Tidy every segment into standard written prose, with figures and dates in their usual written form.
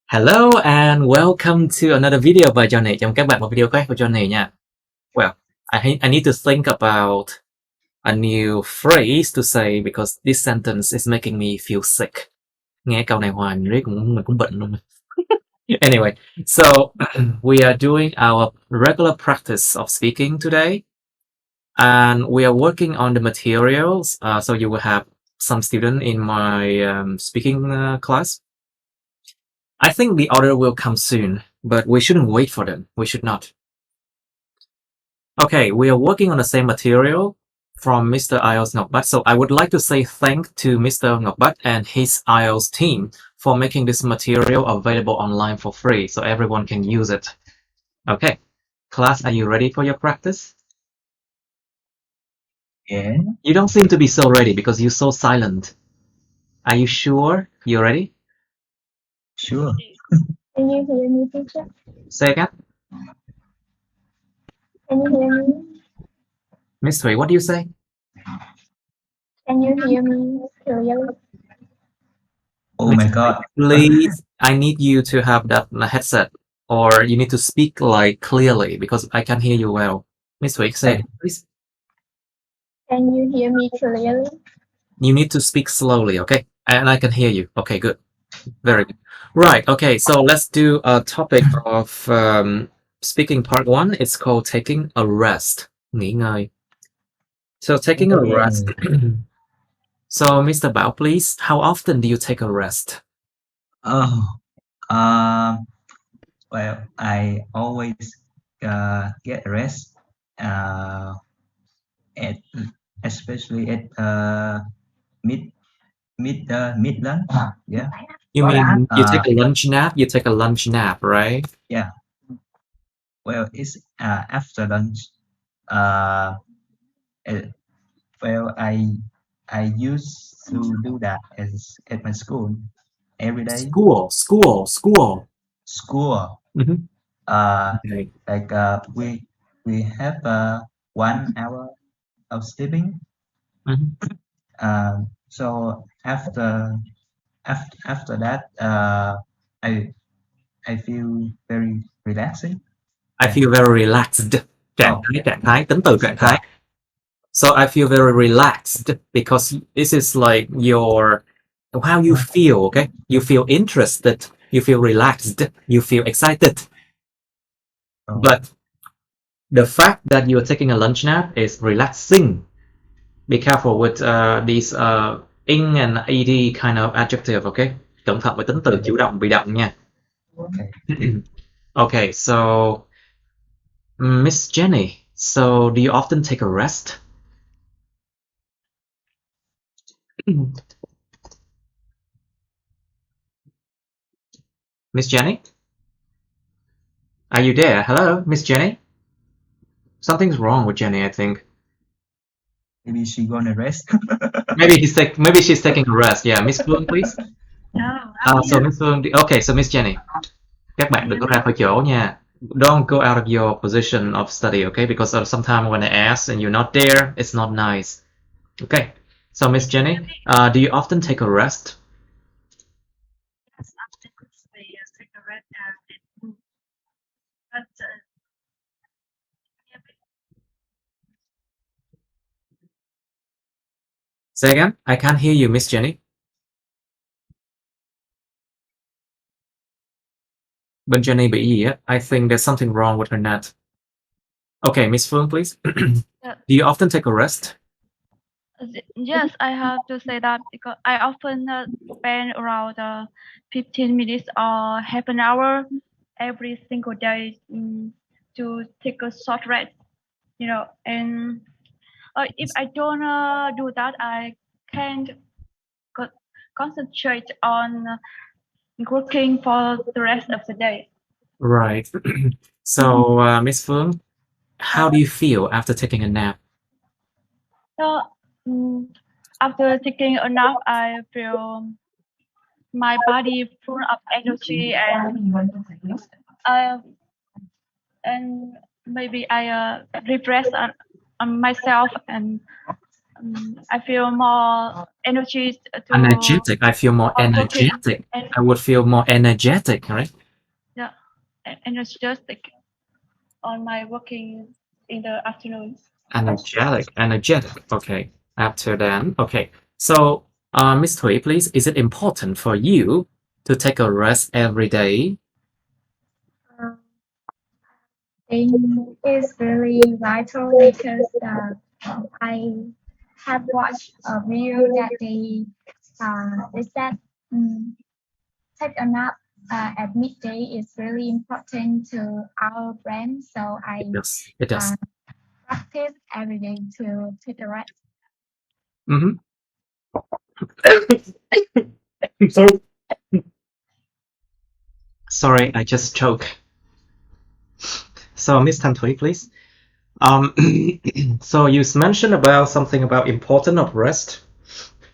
Hello and welcome to another video by Johnny. Chào các bạn một video khác của Johnny nha. Well, I need to think about a new phrase to say because this sentence is making me feel sick. Nghe câu này hoài mình cũng bệnh luôn. Anyway, so we are doing our regular practice of speaking today, and we are working on the materials. So you will have some students in my speaking class. I think the order will come soon, but we shouldn't wait for them. We should not. Okay, we are working on the same material from Mr. IELTS Ngọc. So I would like to say thank to Mr. Ngọc and his IELTS team for making this material available online for free so everyone can use it. Okay, class, are you ready for your practice? Yeah, You don't seem to be so ready because you're so silent. Are you sure you're ready? sure. Can you hear me, teacher? Say again. Can you hear me? Miss Thủy, what do you say? Can you hear me clearly? Oh my God. Please, I need you to have that headset, or you need to speak like clearly because I can't hear you well. Miss Week, say it, please. Can you hear me clearly? You need to speak slowly, okay? And I can hear you. Okay, good. Very good. Right, okay, so let's do a topic of speaking part 1. It's called taking a rest. Nghỉ ngơi. So taking a rest. So, Mr. Bao, please, how often do you take a rest? Oh, well, I always get rest, at especially at mid lunch. Yeah. You mean you take a lunch nap? You take a lunch nap, right? Yeah. Well, it's after lunch. Well, I used to do that at my school every day. School. School. Mhm. Okay. Okay. Like we have 1 hour of sleeping. Mhm. So after that, I feel very relaxing. I feel very relaxed. Trạng thái, tính từ trạng thái. So I feel very relaxed because this is like your how you feel, okay? You feel interested, you feel relaxed, you feel excited. But the fact that you're taking a lunch nap is relaxing. Be careful with these ing and ed kind of adjective, okay? Cẩn thận với tính từ chủ động bị động nha. Okay. Okay, so Miss Jenny, so do you often take a rest? Miss Jenny? Are you there? Hello, Miss Jenny? Something's wrong with Jenny, I think. Maybe she gonna rest. Maybe she's taking a rest. Yeah, Miss Phương, please. So Miss Phương, okay, so Miss Jenny, các bạn đừng có ra khỏi chỗ nha. Don't go out of your position of study, okay? Because sometimes when I ask and you're not there, it's not nice. Okay, so Miss Jenny, do you often take a rest? Yes, after they take a rest but Say again? I can't hear you, Miss Jenny. Bên Jenny bị gì á? I think there's something wrong with her net. Okay, Miss Phương, please. Do you often take a rest? yes, I have to say that because I often spend around 15 minutes or half an hour every single day to take a short rest, and if I don't do that, I can't concentrate on working for the rest of the day. Right. So, Miss Phương, how do you feel after taking a nap? So after taking a nap, I feel my body full of energy and maybe I refresh on myself and I feel more energy to Energetic. I feel more working energetic. and I would feel more energetic, right? yeah, energetic on my working in the afternoon. Energetic. Okay. After then, okay. So, Miss Thuy, please, is it important for you to take a rest every day? It is really vital because I have watched a video that they said take a nap at midday is really important to our brain. So I Yes, it does. practice every day to take a rest. Mm-hmm. Sorry. Sorry, I just choked. So, Miss Tan Thuy, please. So you mentioned about something about importance of rest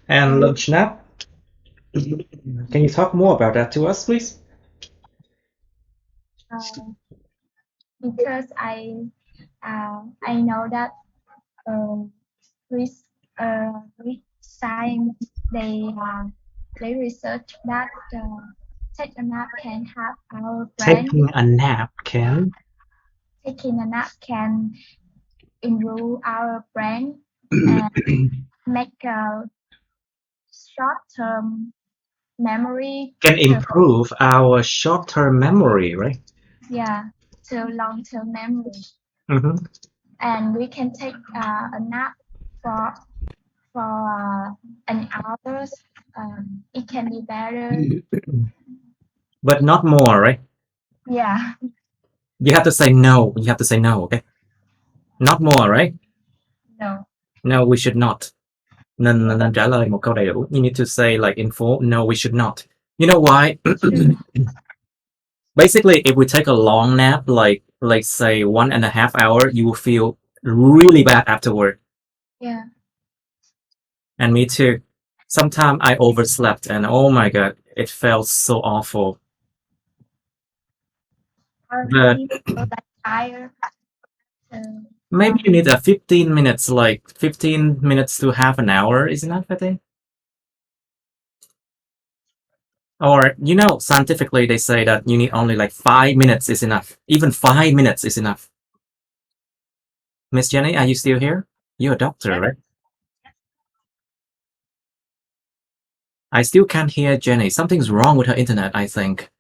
and lunch nap. Can you talk more about that to us, please? Because I know that with with science they research that take a nap can help our brain. Taking a nap can Taking a nap can improve our brain and make a short-term memory improve our short-term memory, right? to long-term memory. Mm-hmm. And we can take a nap for an hour. It can be better. But not more, right? Yeah. You have to say no. You have to say no, okay? Not more, right? No. No, we should not. Nên trả lời một câu đầy đủ. You need to say like in full, no, we should not. You know why? Basically, if we take a long nap, like say 1.5 hours, you will feel really bad afterward. Yeah. And me too. Sometimes I overslept and oh my god, it felt so awful. But tired. Maybe you need a 15 minutes, like 15 minutes to half an hour is enough, I think. Or, scientifically they say that you need only like 5 minutes is enough. Even 5 minutes is enough. Miss Jenny, are you still here? You're a doctor, right? I still can't hear Jenny. Something's wrong with her internet, I think.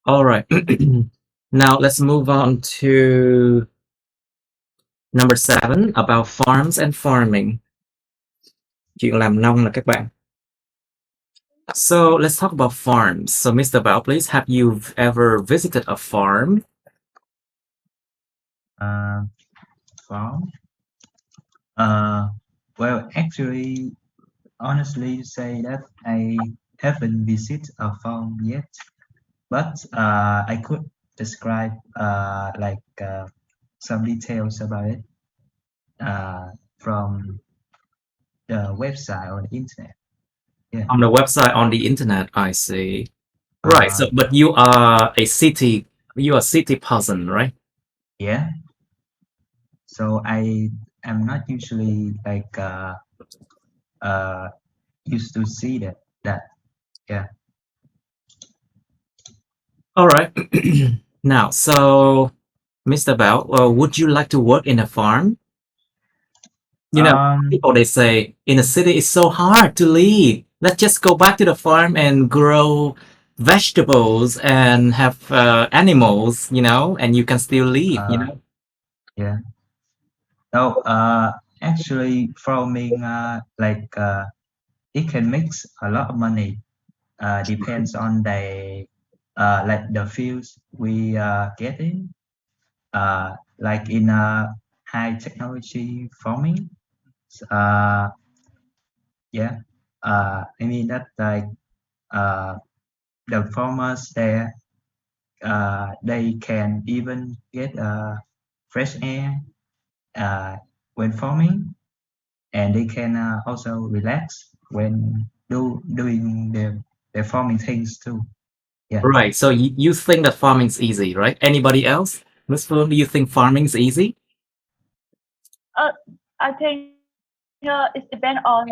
Alright. Now let's move on to number 7 about farms and farming. Chuyện làm nông là các bạn. So let's talk about farms. So Mr. Bao, please, have you ever visited a farm? Farm. Well, actually, honestly, say that I haven't visited a farm yet, but I could describe some details about it from the website on the internet. Yeah. On the website, on the internet, I see. Right. So, but you are a city person, right? Yeah. So I am not usually used to see that. Yeah. All right. Now, so Mr. Bao, would you like to work in a farm? People, they say in a city it's so hard to live. Let's just go back to the farm and grow vegetables and have animals, and you can still live, Yeah. No, actually farming it can make a lot of money. Depends on the fields we get in. Like in high technology farming. Yeah. I mean that the farmers there they can even get fresh air when farming, and they can also relax when doing their farming things too. Yeah. Right. So you think that farming's easy, right? Anybody else? Miss Phương, do you think farming's easy? I think it depends on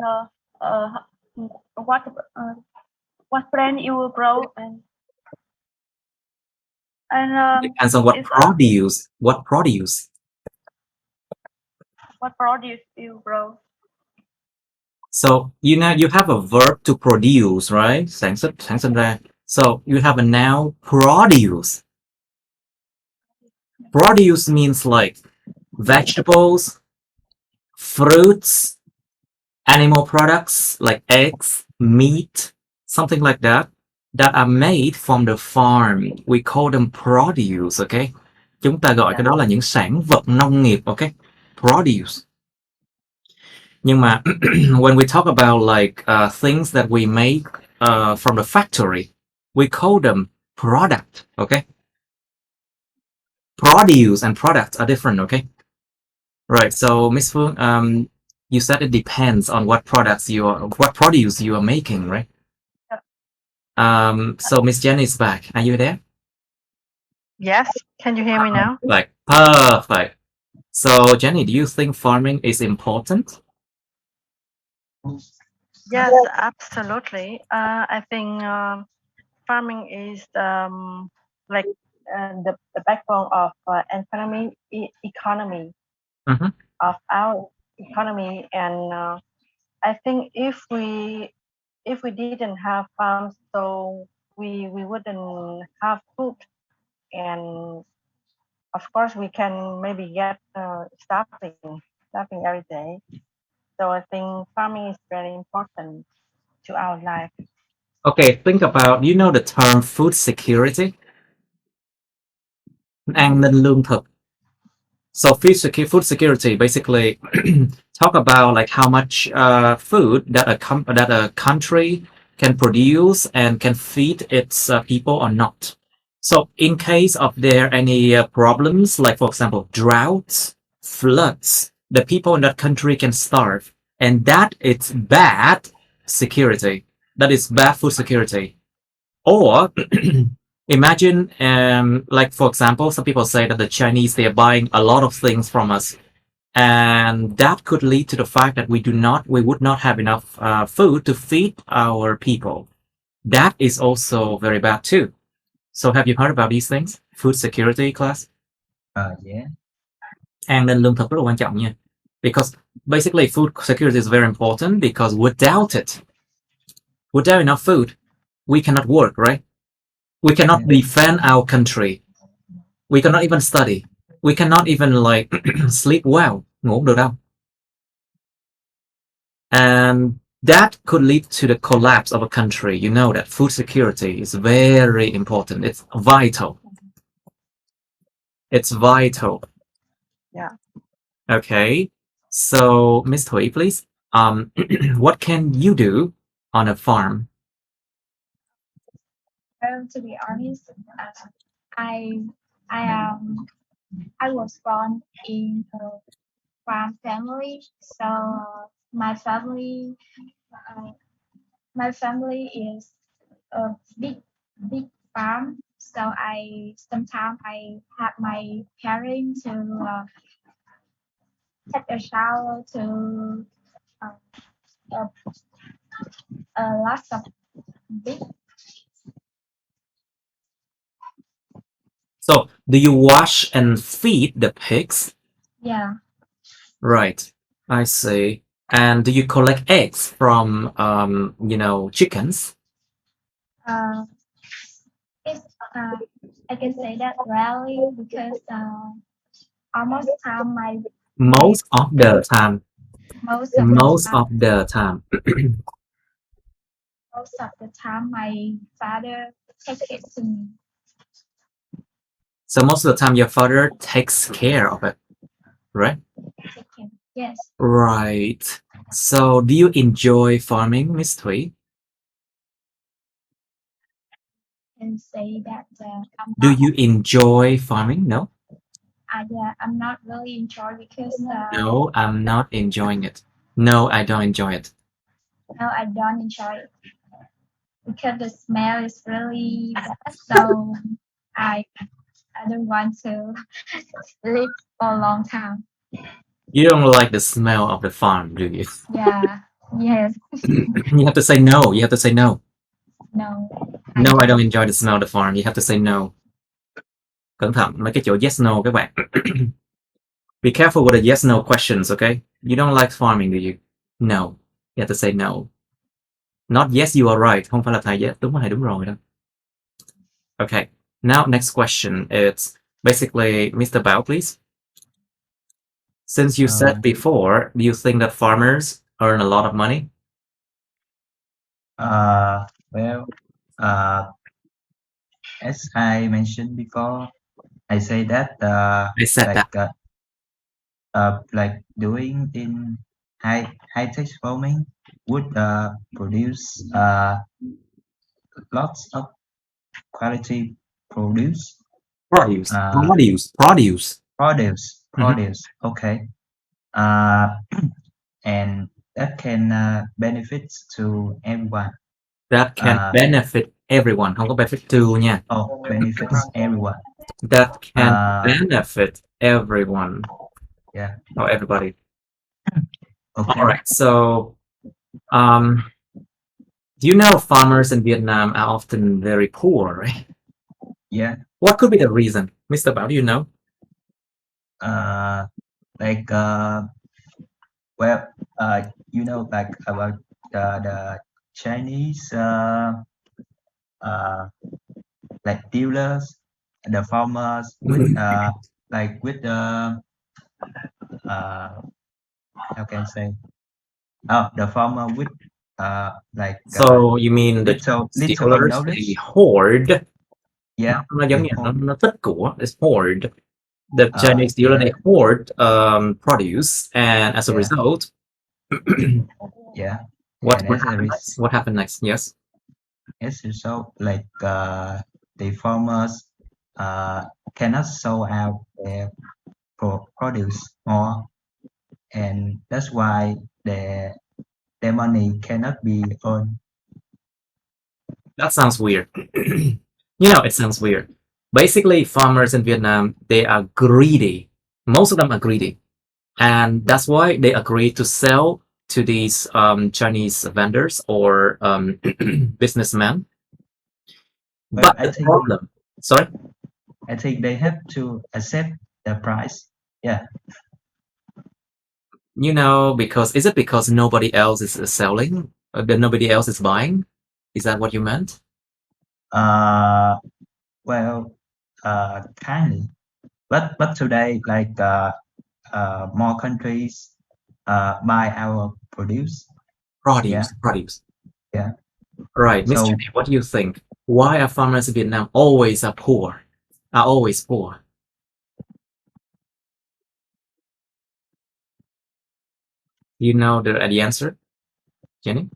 what what plant you will grow and Depends on what it's produce. What produce. what produce you grow. So you know you have a verb to produce, right? Sản sinh ra. So you have a noun produce. Produce means like vegetables, fruits, animal products like eggs, meat, something like that are made from the farm. We call them produce, okay? Chúng ta gọi cái đó là những sản vật nông nghiệp, okay? Produce. Nhưng mà when we talk about like things that we make from the factory, we call them product, okay? Produce and product are different, okay? Right. So Miss Phương, you said it depends on what produce you are making, right? So Miss Jenny is back. Are you there? Yes, can you hear me now? Like perfect. So Jenny, do you think farming is important? Yes, absolutely. I think farming is like the backbone of economy Mhm. of our economy, and I think if we didn't have farms, so we wouldn't have food, and of course we can maybe get starving every day. So I think farming is very important to our life. Okay, think about, you know the term food security? An ninh lương thực. So food security basically talk about like how much food that a country can produce and can feed its people or not. So in case of there any problems, like for example droughts, floods, the people in that country can starve, and that is bad security. That is bad food security. Or imagine, like for example, some people say that the Chinese, they are buying a lot of things from us, and that could lead to the fact that we would not have enough food to feed our people. That is also very bad too. So have you heard about these things? Food security class? Yeah. An ninh lương thực rất là quan trọng nha. Because basically food security is very important, because without enough food, we cannot work, right? We cannot defend our country. We cannot even study. We cannot even like sleep well. Ngủ không được đâu. And that could lead to the collapse of a country. You know that food security is very important. It's vital. It's vital. Yeah. Okay. So, Miss Thuy, please. What can you do on a farm? Well, to be honest, I I was born in a farm family, so my family uh, my family is a big farm. So I sometimes I have my parents to take a shower to uh, uh, lots of big. So, do you wash and feed the pigs? Yeah. Right. I see. And do you collect eggs from, chickens? Uh, it's I can say that rarely because almost time Most of the time. most of the Most time of the time. most of the time my father takes it to me. So most of the time your father takes care of it, right? Take care. Yes. Right. So do you enjoy farming, Miss Thuy? And say that I'm Do not you enjoy farming? No? yeah, I'm not really enjoy because No, I'm not enjoying it. No, I don't enjoy it. no, I don't enjoy it because the smell is really bad. So I I don't want to live for a long time. You don't like the smell of the farm, do you? Yeah. Yes. You have to say no. You have to say no. No. No, I don't enjoy the smell of the farm. You have to say no. Cẩn thận mấy cái chỗ yes no các bạn. Be careful with the yes no questions, okay? You don't like farming, do you? No. You have to say no. Not yes, you are right. Không phải là thầy yes, đúng hay đúng rồi đâu. Okay. Now, next question. It's basically, Mr. Bao, please. Since you said before, do you think that farmers earn a lot of money? Well, as I mentioned before, I say that I said that. like doing in high tech farming would produce lots of quality produce. Produce. Produce. Okay. And that can benefits to everyone. That can benefit everyone. Không có benefit to nha. Benefits everyone. That can benefit everyone. Yeah. Or everybody. Okay. All right. So, do you know farmers in Vietnam are often very poor, right? Yeah. What could be the reason? Mr. Bao, do you know? Like well, you know, like about the Chinese like dealers, the farmers with like with how can I say? Oh, the farmer with like So you mean the little dealers, knowledge. they hoard. Yeah. Nó giống như nó tích của. It's hoard. The Chinese dealer, yeah. they hoard produce, and as a result, yeah. what And happened next? What happened next? Yes. As a result, like the farmers cannot sell out their produce more, and that's why their money cannot be earned. That sounds weird. You know, it sounds weird. Basically, farmers in Vietnam, they are greedy. Most of them are greedy. And that's why they agree to sell to these Chinese vendors or businessmen. But the problem, sorry? I think they have to accept the price. Yeah. You know, is it because nobody else is selling? That nobody else is buying? Is that what you meant? Well, kindly, but today, like more countries buy our produce. Produce. Yeah. Right, Mr. So, what do you think? Why are farmers in Vietnam always poor? Are always poor? You know the answer, Jenny?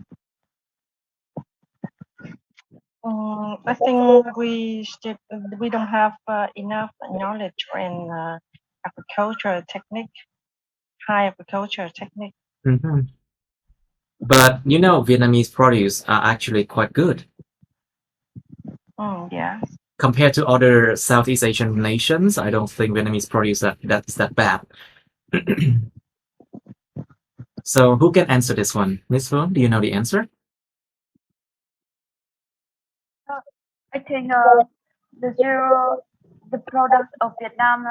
I think we don't have enough knowledge in agriculture technique, high agriculture technique. Mm-hmm. But you know, Vietnamese produce are actually quite good. Yeah. Compared to other Southeast Asian nations, I don't think Vietnamese produce that's that bad. So who can answer this one? Miss Phương, do you know the answer? I think the products of Vietnam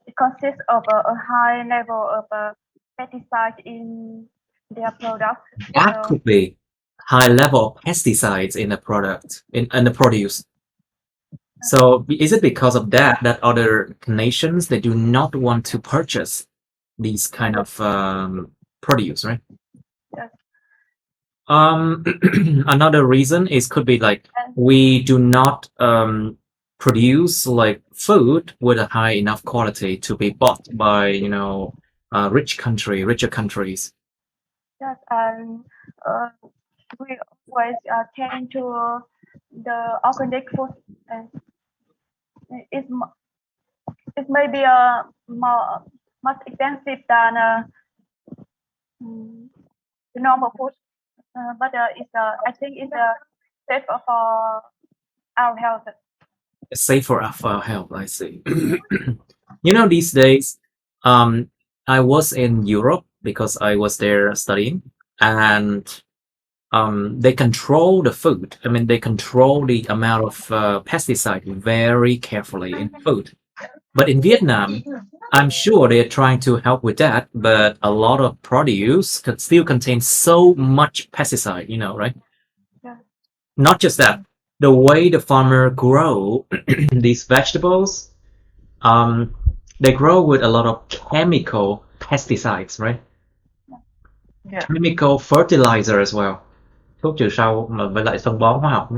it consists of a high level of pesticide in their product. That could be high level of pesticides in the product in the produce. So is it because of that other nations they do not want to purchase these kind of produce, right? Yes. Another reason could be like we do not produce like food with a high enough quality to be bought by richer countries. Yes, and we always tend to the organic food, and it may be more much expensive than the normal food, but I think it's safe for our health. Safe for our health, I see. You know, these days, I was in Europe because I was there studying, and they control the food. I mean, they control the amount of pesticide very carefully in food. But in Vietnam, I'm sure they're trying to help with that, but a lot of produce could still contain so much pesticide, right? Yeah. Not just that, the way the farmer grow these vegetables, they grow with a lot of chemical pesticides, right? Yeah. Chemical fertilizer as well. Thuốc trừ sâu mà với lại phân bón hóa học.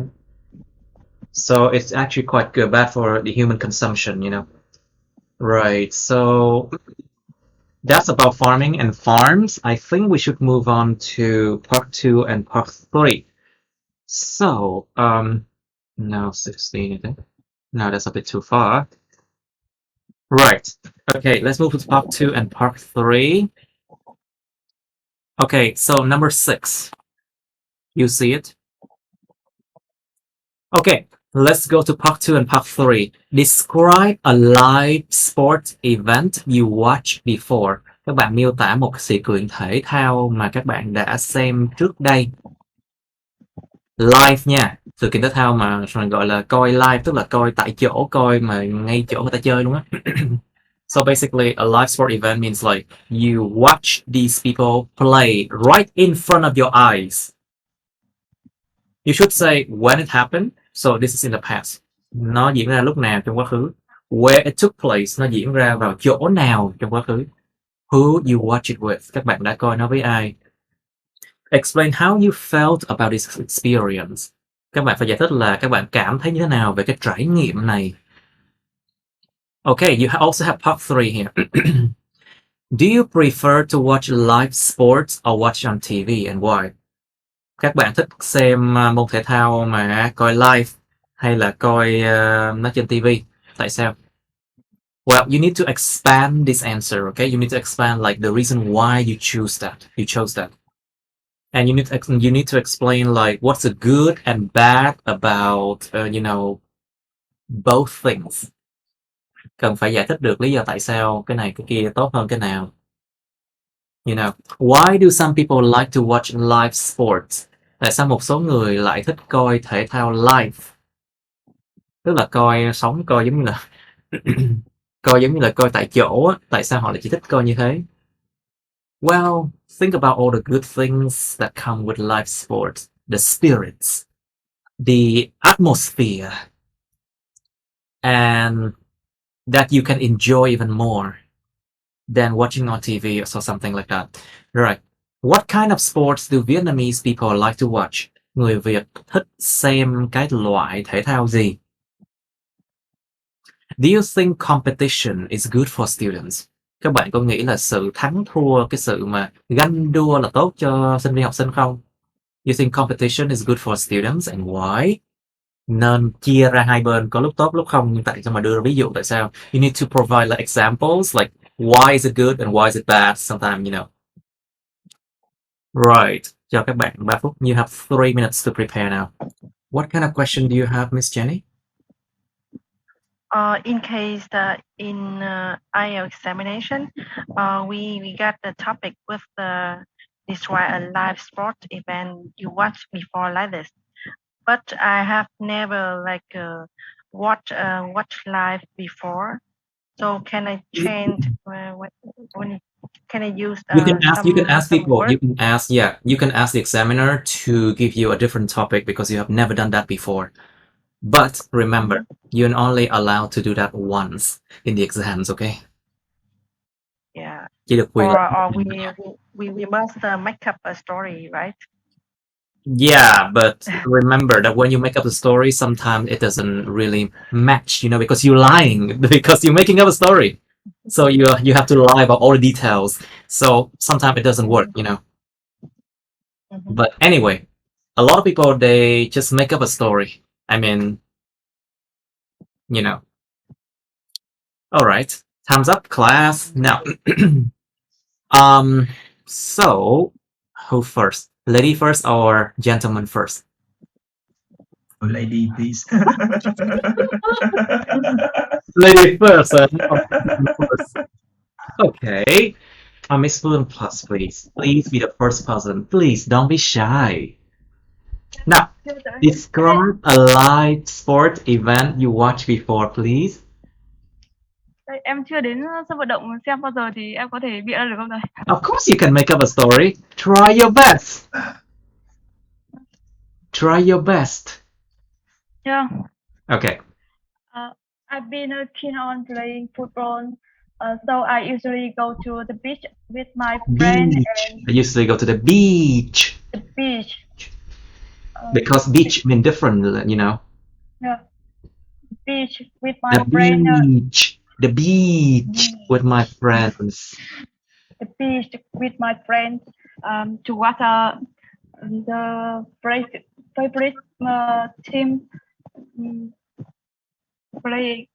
So it's actually quite bad for the human consumption. Right, so that's about farming and farms. I think we should move on to part 2 and part 3. So, now 16, I think. No, that's a bit too far. Right. Okay, let's move to part 2 and part 3. Okay, so number 6. You see it? Okay, let's go to part 2 and part 3. Describe a live sport event you watched before. Các bạn miêu tả một sự kiện thể thao mà các bạn đã xem trước đây. Live nha, sự kiện thể thao mà gọi là coi live, tức là coi tại chỗ, coi mà ngay chỗ người ta chơi luôn á. So basically, a live sport event means like you watch these people play right in front of your eyes. You should say when it happened, so this is in the past. Nó diễn ra lúc nào trong quá khứ. Where it took place, nó diễn ra vào chỗ nào trong quá khứ. Who you watch it with, các bạn đã coi nó với ai. Explain how you felt about this experience. Các bạn phải giải thích là các bạn cảm thấy như thế nào về cái trải nghiệm này. Okay, you also have part 3 here. Do you prefer to watch live sports or watch on TV and why? Các bạn thích xem môn thể thao mà coi live hay là coi nó trên TV? Tại sao? Well, you need to expand this answer, okay? You need to expand like the reason why you chose that. And you need to explain like what's the good and bad about both things. Cần phải giải thích được lý do tại sao cái này cái kia tốt hơn cái nào. Why do some people like to watch live sports? Tại sao một số người lại thích coi thể thao live? Tức là coi sống, coi giống như là coi tại chỗ á. Tại sao họ lại chỉ thích coi như thế? Well, think about all the good things that come with live sports. The spirits, the atmosphere, and that you can enjoy even more than watching on TV or something like that. Right. What kind of sports do Vietnamese people like to watch? Người Việt thích xem cái loại thể thao gì? Do you think competition is good for students? Các bạn có nghĩ là sự thắng thua, cái sự mà ganh đua là tốt cho sinh viên học sinh không? You think competition is good for students and why? Nên chia ra hai bên, có lúc tốt lúc không, nhưng tại sao mà đưa ra ví dụ tại sao? You need to provide like examples, like why is it good and why is it bad? Sometimes, Right. Cho các bạn 3 phút. You have 3 minutes to prepare now. What kind of question do you have, Miss Jenny? In case in IELTS examination, we got the topic with describe a live sport event you watched before like this. But I have never watch live before. So can I change when can I use? You can ask people. Words? You can ask the examiner to give you a different topic because you have never done that before. But remember, you're only allowed to do that once in the exams, okay? Yeah. Chỉ được quyền Or we must make up a story, right? Yeah, but remember that when you make up a story, sometimes it doesn't really match, because you're lying, because you're making up a story. So you have to lie about all the details. So sometimes it doesn't work, But anyway, a lot of people, they just make up a story. I mean, All right, time's up, class. Now, so who first? Lady first or gentleman first? Lady, please. Lady first. First. Okay. Miss Fulham Plus, please. Please be the first person. Please don't be shy. Now, describe a live sport event you watched before, please. Đây, em chưa đến sân vận động xem bao giờ thì em có thể bịa ra được không thầy? Of course, you can make up a story. Try your best. Try your best. Yeah. Okay. I've been keen on playing football, so I usually go to the beach with my friend and I usually go to the beach. the beach. Because beach mean different, you know. Yeah. Beach with my The friend. beach. The beach with my friends. The beach with my friends to watch the favorite team play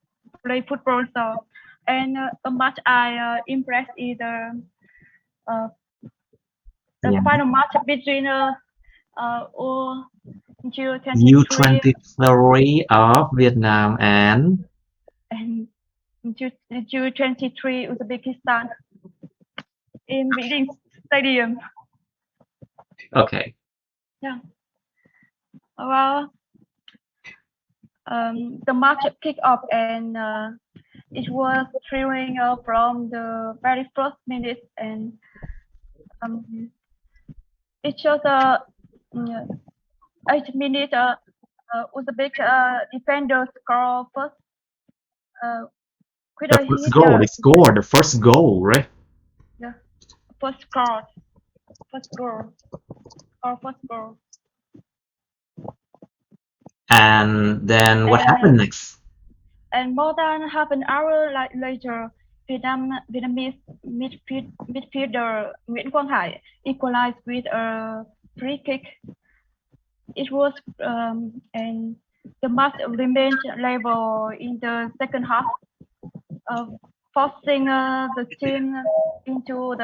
football. So, and a match I impressed is the final match between U23 of Vietnam and U23 Uzbekistan in Mỹ Stadium. Okay. Yeah. Well, the match kicked off and it was thrilling from the very first minute, and it shows 8 minutes Uzbek defender score first. The first goal, they scored the first goal, right? Yeah, first goal. And then what happened next? And more than half an hour later, Vietnamese midfielder Nguyễn Quang Hải equalized with a free kick. It was and the match remained level in the second half, forcing the team into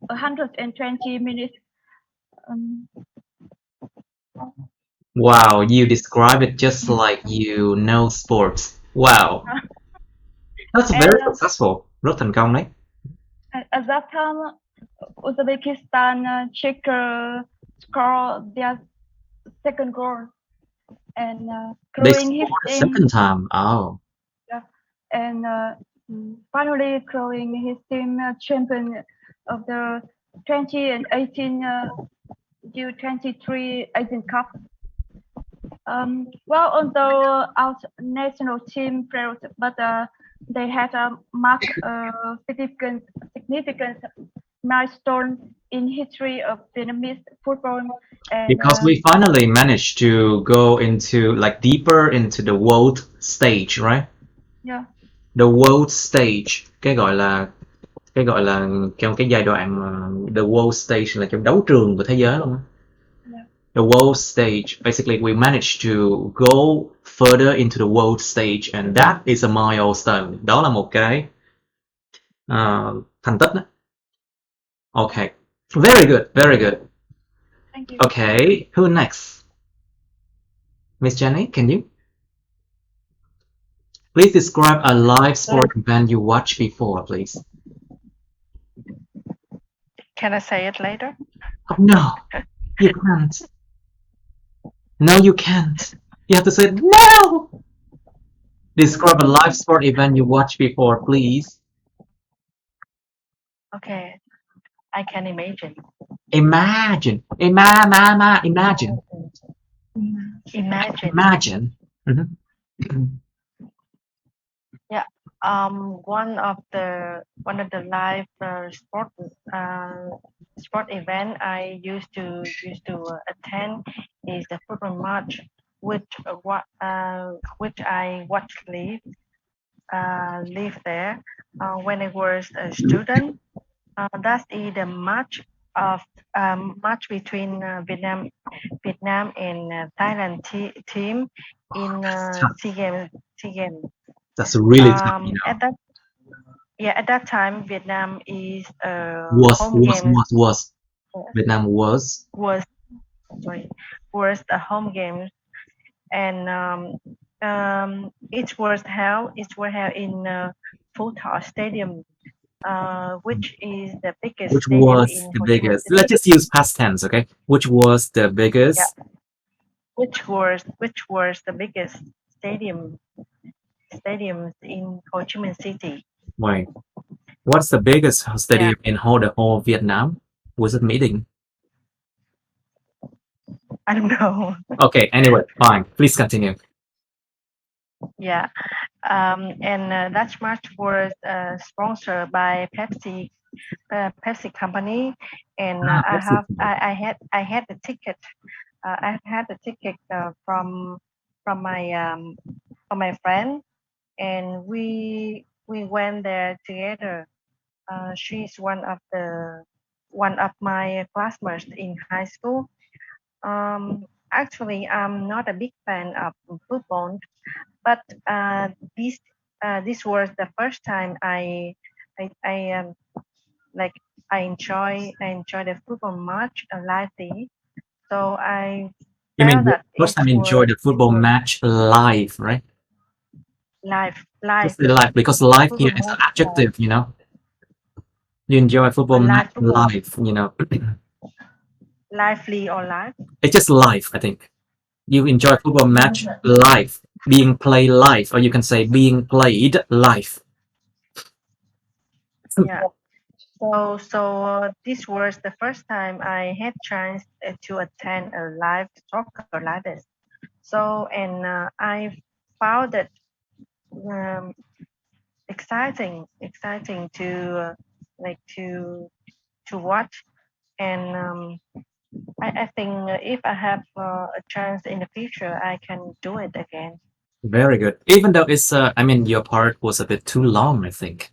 120 minutes. Wow, you describe it just like you know sports. Wow. That's very successful. Rất thành công đấy. At that time, Uzbekistan scored their second goal, and They scored the second time. Oh. Yeah, and finally crowning his team champion of the 2018 U23 Asian Cup. Well, although our national team failed, but they had marked a significant milestone in history of Vietnamese football. And, because we finally managed to go into deeper into the world stage, right? Yeah. The world stage, cái gọi là trong cái giai đoạn the world stage là trong đấu trường của thế giới luôn. Yeah. The world stage, basically we managed to go further into the world stage, and that is a milestone. Đó là một cái thành tích đó. Okay, very good, very good. Thank you. Okay, who next? Miss Jenny, can you? Please describe a live sport event you watched before, please. Can I say it later? Oh, no, you can't. No, you can't. You have to say no. Describe a live sport event you watched before, please. Okay, I can imagine. Imagine. Imagine. Imagine. Mm-hmm. Yeah. One of the live sport event I used to attend is the football match, which I watched live there when I was a student. That is the match between Vietnam and Thailand team in SEA Games. That's really tough, you know. At that time, Vietnam is Vietnam was the home game, and it was held in Phu Thọ Stadium. which is the biggest Which stadium was in the Ho Chi Minh biggest? City. Let's just use past tense, okay? Which was the biggest? Yeah. Which was the biggest stadiums in Ho Chi Minh City? Wait, what's the biggest stadium in the whole Vietnam? Was it Mỹ? I don't know. Okay, anyway, fine. Please continue. Yeah. And that match was sponsored by Pepsi company, and I had the ticket. I had the ticket from my friend, and we went there together. She's one of my classmates in high school. Actually, I'm not a big fan of football, but this was the first time I like I enjoy the football match lively. So I You mean felt that first time you enjoyed the football match live, right? live Just the live, because live football here is an match adjective, you know. You enjoy football match football. live, you know. Lively or live? It's just live, I think. You enjoy football match live, being played live, or you can say being played live. Yeah. So this was the first time I had chance to attend a live soccer like this. So and I found it um, exciting to to watch, and I think if I have a chance in the future, I can do it again. Very good. Even though it's, I mean, your part was a bit too long, I think.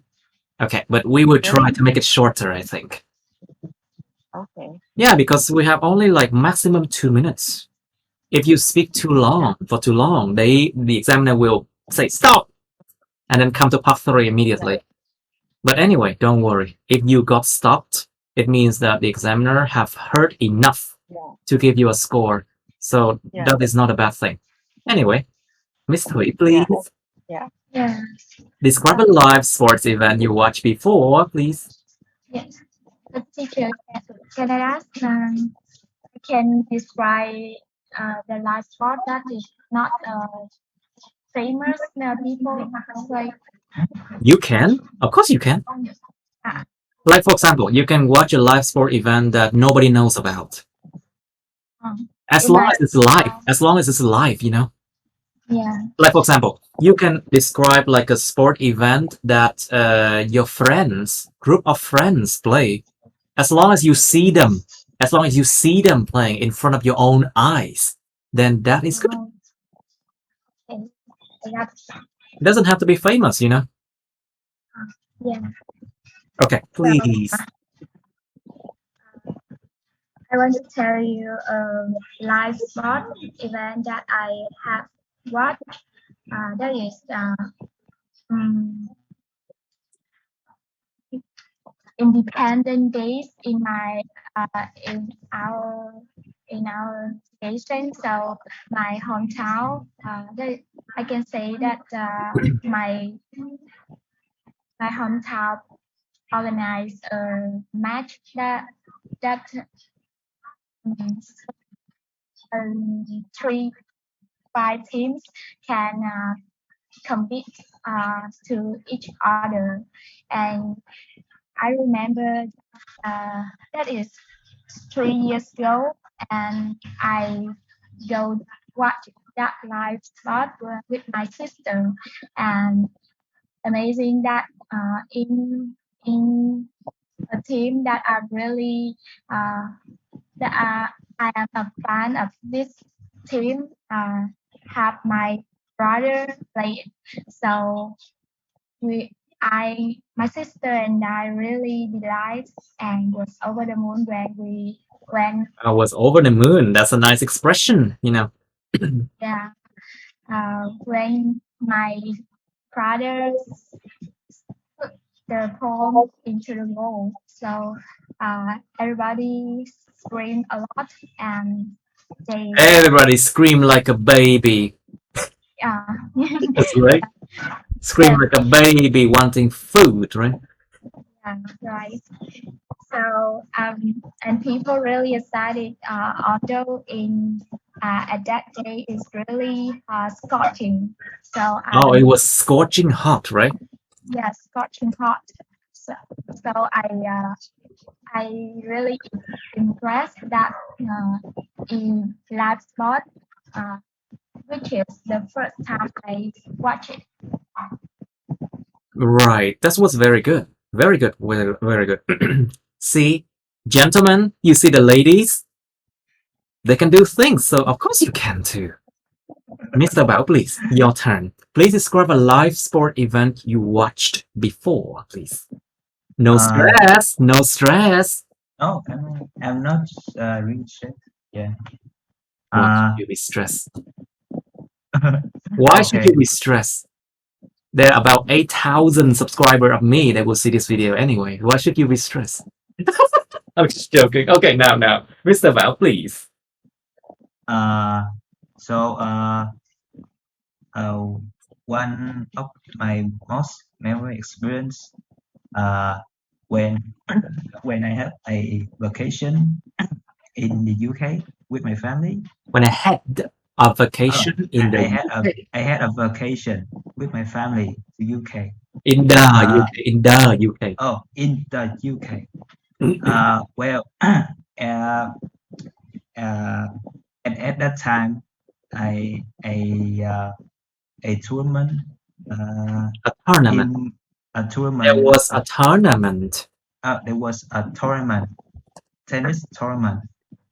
Okay, but we will try Really? to make it shorter, I think. Okay. Yeah, because we have only like maximum 2 minutes. If you speak too long, for too long, the examiner will say stop and then come to part 3 immediately. But anyway, don't worry. If you got stopped, it means that the examiner have heard enough to give you a score. So that is not a bad thing. Anyway, Miss Hui, please. Yeah. Describe a live sports event you watched before, please. Yes. The teacher, can I ask? Can describe the last sport that is not famous people like. You can. Of course you can. Like, for example, you can watch a live sport event that nobody knows about. As long as it's live. As long as it's live, you know? Yeah. Like, for example, you can describe like a sport event that your friends, group of friends play. As long as you see them, playing in front of your own eyes, then that is good. It doesn't have to be famous, you know? Yeah. Okay, please. I want to tell you a live sport event that I have watched. That is independent days in my in our station. So my hometown. I can say that my hometown organized a match that 3-5 teams can compete to each other, and I remember that is 3 years ago, and I go watch that live spot with my sister, and amazing that in a team that are really I am a fan of this team. Have my brother play it. So my sister and I really delight and was over the moon when I was over the moon. That's a nice expression, you know. Yeah, when my brother put the ball into the goal, so everybody screamed a lot, and everybody screamed like a baby. That's right. Scream like a baby wanting food, right? right. So and people really excited. Although in at that day it's really scorching. So Oh, it was scorching hot, right? yeah, scorching hot. So I really impressed that in live sport, which is the first time I watch it. Right. That was very good. Very good. Very, very good. See, gentlemen, you see the ladies? They can do things, so of course you can too. Mr. Bao, please, your turn. Please describe a live sport event you watched before, please. No stress. No stress. Oh, I'm not really sure. Yeah. Why should you be stressed? Why should Okay. you be stressed? There are about 8,000 subscribers of me that will see this video anyway. Why should you be stressed? I'm just joking. Okay, now, Mr. Bao, please. One of my most memorable experience when I had a vacation in the UK with my family. When I had a vacation in the UK. I had a vacation with my family to UK. In the UK. In the UK. Oh, in the UK. Well, and at that time, a tournament. A tournament. In a tournament. There was a tournament. There was a tournament, tennis tournament,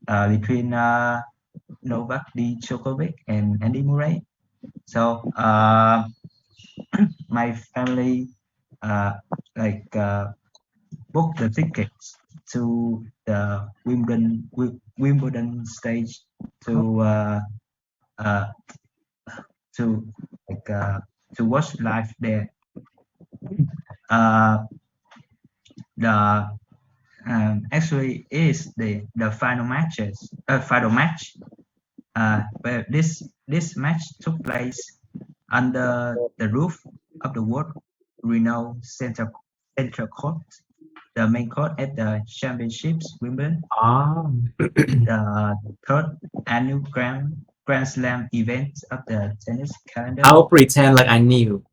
between Novak Djokovic and Andy Murray. So my family booked the tickets to the Wimbledon stage to watch live there. The actually is the final match. Where this match took place under the roof of the world renowned central court, the main court at the championships Wimbledon. The third annual Grand Slam event of the tennis calendar. I'll pretend like I knew.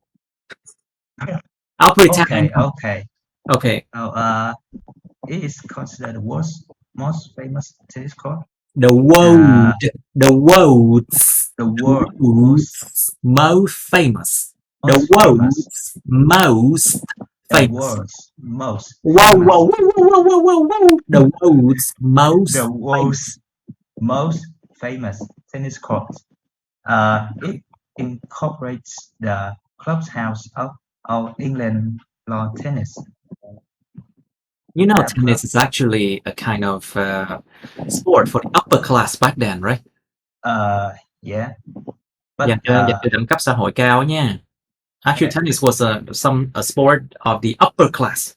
I'll pretend. Okay. It is considered the world's most famous tennis court. The world's most famous. The world's most famous. Whoa. The world's most famous tennis court. It incorporates the clubhouse of All England lawn tennis. You know, tennis is actually a kind of sport for the upper class back then, right? Yeah. But Dành cho đẳng cấp xã hội cao nha. Actually, tennis was a sport of the upper class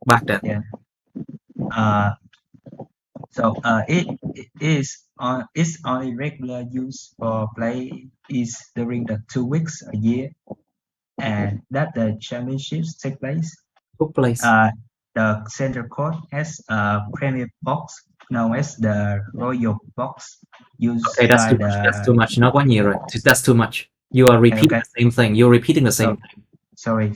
back then. Yeah. So it's only regular use for play is during the 2 weeks a year, and that the championships took place. The central court has a premier box known as the royal box. Okay, that's too much. That's too much. Not 1 year, right? That's too much. You are repeating the same thing. You're repeating the same thing. Sorry.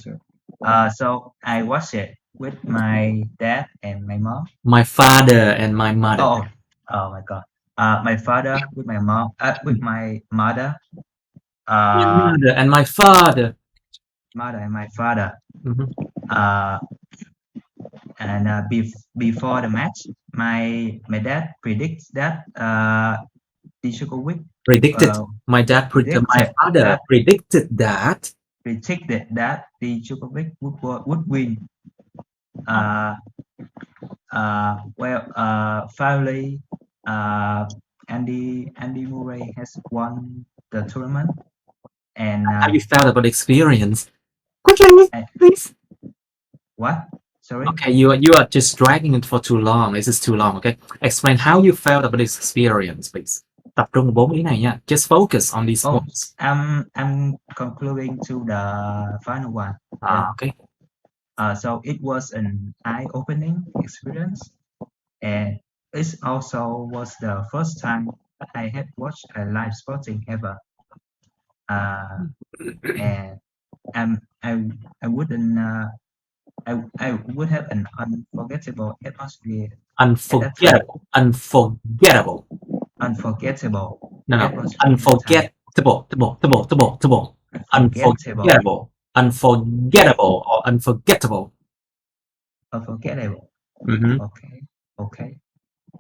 So I watched it with my dad and my mom. My father and my mother. Oh my God. My father with my mom. With my mother. My mother and my father. Mother and my father. Mm-hmm. And before the match, my dad predicts that Djokovic my father predicted that Djokovic would win. Finally, Andy Murray has won the tournament. And how you felt about the experience? Quickly, please. What? Sorry. Okay, you are just dragging it for too long. This is too long. Okay, explain how you felt about this experience, please. Tập trung 4 ý này nha. Just focus on these points. I'm concluding to the final one. Okay. So it was an eye-opening experience, and it also was the first time I had watched a live sporting ever. And I wouldn't I would have an unforgettable atmosphere at that time. Unforgettable. Unforgettable No, atmosphere at that time. unforgettable. Unforgettable. Unforgettable or unforgettable. Unforgettable. Mm-hmm. Okay.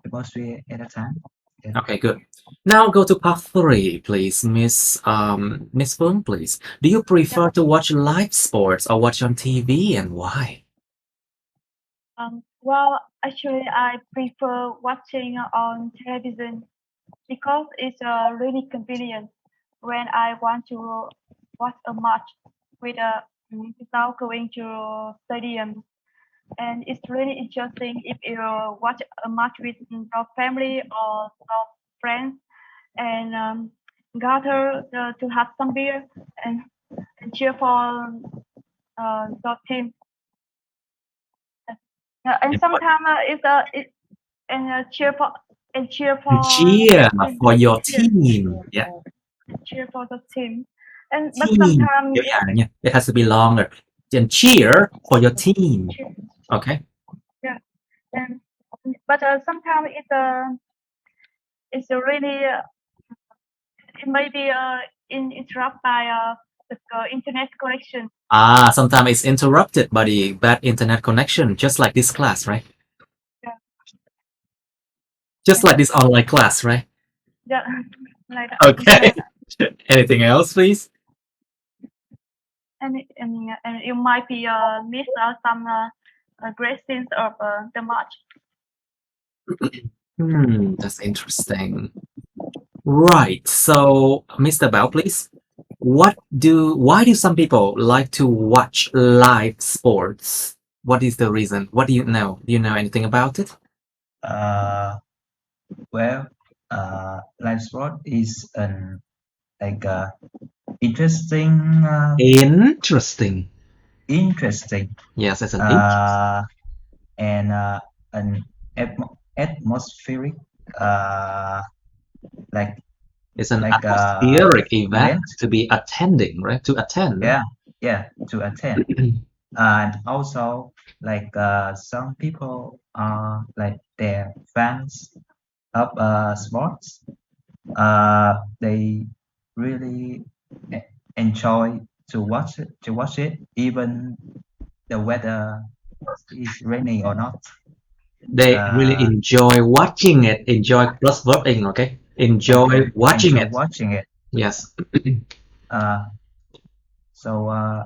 Atmosphere at that time. Yeah. Okay, good. Now go to part 3, please, Miss Phương, please. Do you prefer to watch live sports or watch on TV, and why? Well, actually, I prefer watching on television because it's really convenient when I want to watch a match without going to stadium. And it's really interesting if you watch a match with your family or your friends and gather to have some beer and cheer for your team. And sometimes it and cheer for Cheer for your team. Yeah, cheer for the team. And but team. sometimes It has to be longer. Then cheer for your team. Okay. and but sometimes it's really it may be interrupted by the internet connection. Sometimes it's interrupted by the bad internet connection, just like this class, right? Yeah. Just like this online class, right? Yeah, like that. Okay. Anything else, please? And you might be miss out some great scenes of the match. That's interesting. Right. So, Mr. Bao, please. Why do some people like to watch live sports? What is the reason? What do you know? Do you know anything about it? Well, live sport is an interesting. Interesting. Interesting. Yes, it's an interesting. And an atmospheric like It's an like atmospheric event to be attending, right? To attend. Yeah, to attend. And also like some people are like they're fans of sports. They really enjoy to watch it even the weather is rainy or not. They really enjoy watching it. Enjoy plus verbing, okay? Enjoy watching it. Watching it. Yes. So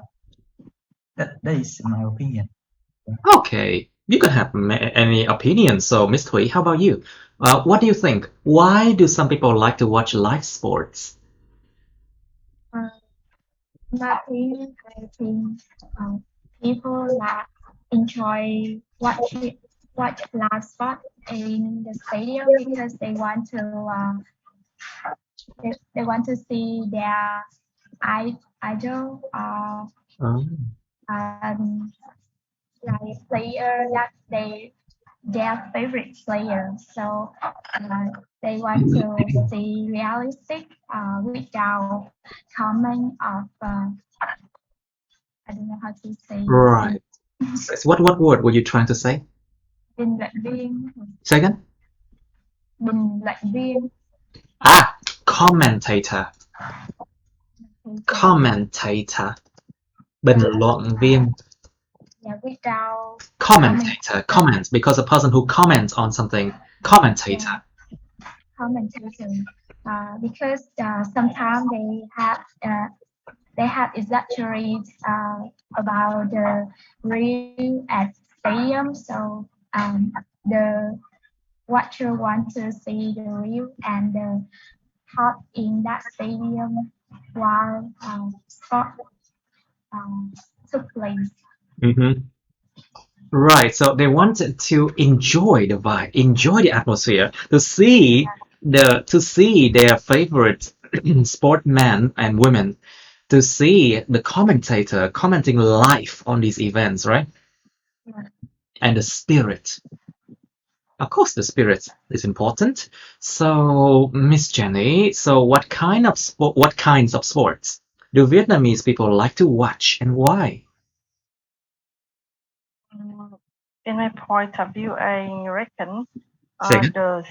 that is my opinion. Okay, you can have any opinion. So, Miss Thuy, how about you? What do you think? Why do some people like to watch live sports? I think people that enjoy watch live sport in the stadium because they want to they want to see their idol like player that their favorite player. So they want to see realistic without comment of I don't know how to say. Right. What word were you trying to say? Bình luận viên. Say again? Bình luận viên. Commentator. Commentator. Bình luận viên. Yeah, without commentator. Comments, because a person who comments on something. Commentator. Commentator. Because sometimes they have exaggerate about the real at stadium, so the watcher want to see the real and the hot in that stadium while sport took place. Right, so they wanted to enjoy the vibe, enjoy the atmosphere, to see their favorite sportmen and women, to see the commentator commenting live on these events, right? And the spirit. Of course, the spirit is important. So, Miss Jenny, so what kinds of sports do Vietnamese people like to watch and why? In my point of view, I reckon Say again. the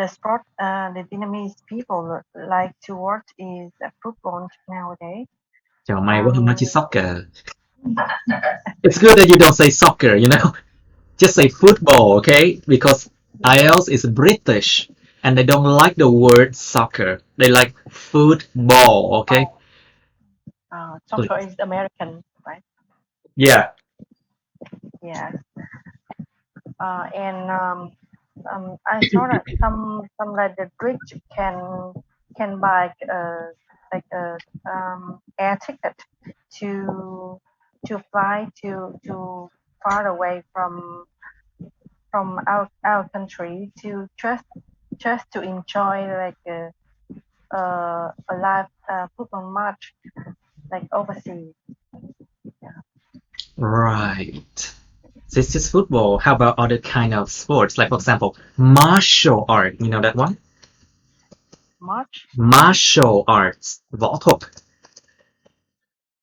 sport, the Vietnamese people like to watch is football nowadays. Chào mày quá, không nói chi soccer. It's good that you don't say soccer, you know? Just say football, okay? Because IELTS is British and they don't like the word soccer. They like football, okay? Soccer is American, right? Yeah. Yes. And I saw that some like the rich can buy like a air ticket to fly to far away from our country to just to enjoy like a live football match like overseas. Right. This is football. How about other kind of sports? Like, for example, martial art. You know that one? Martial arts. Võ thuật.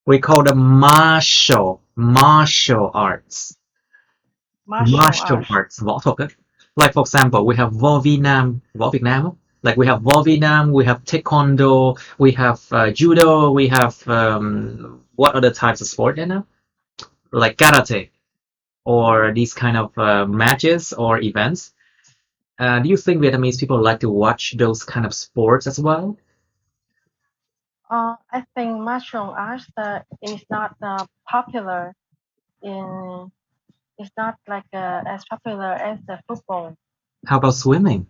We call them martial arts. Martial arts. Võ thuật ấy. Like, for example, we have Võ Việt Nam. Võ Việt Nam. Like, we have Võ Việt Nam, we have Taekwondo, we have Judo, we have what other types of sport you know? Like karate or these kind of matches or events. Do you think Vietnamese people like to watch those kind of sports as well? I think martial arts is not popular in. It's not like as popular as the football. How about swimming?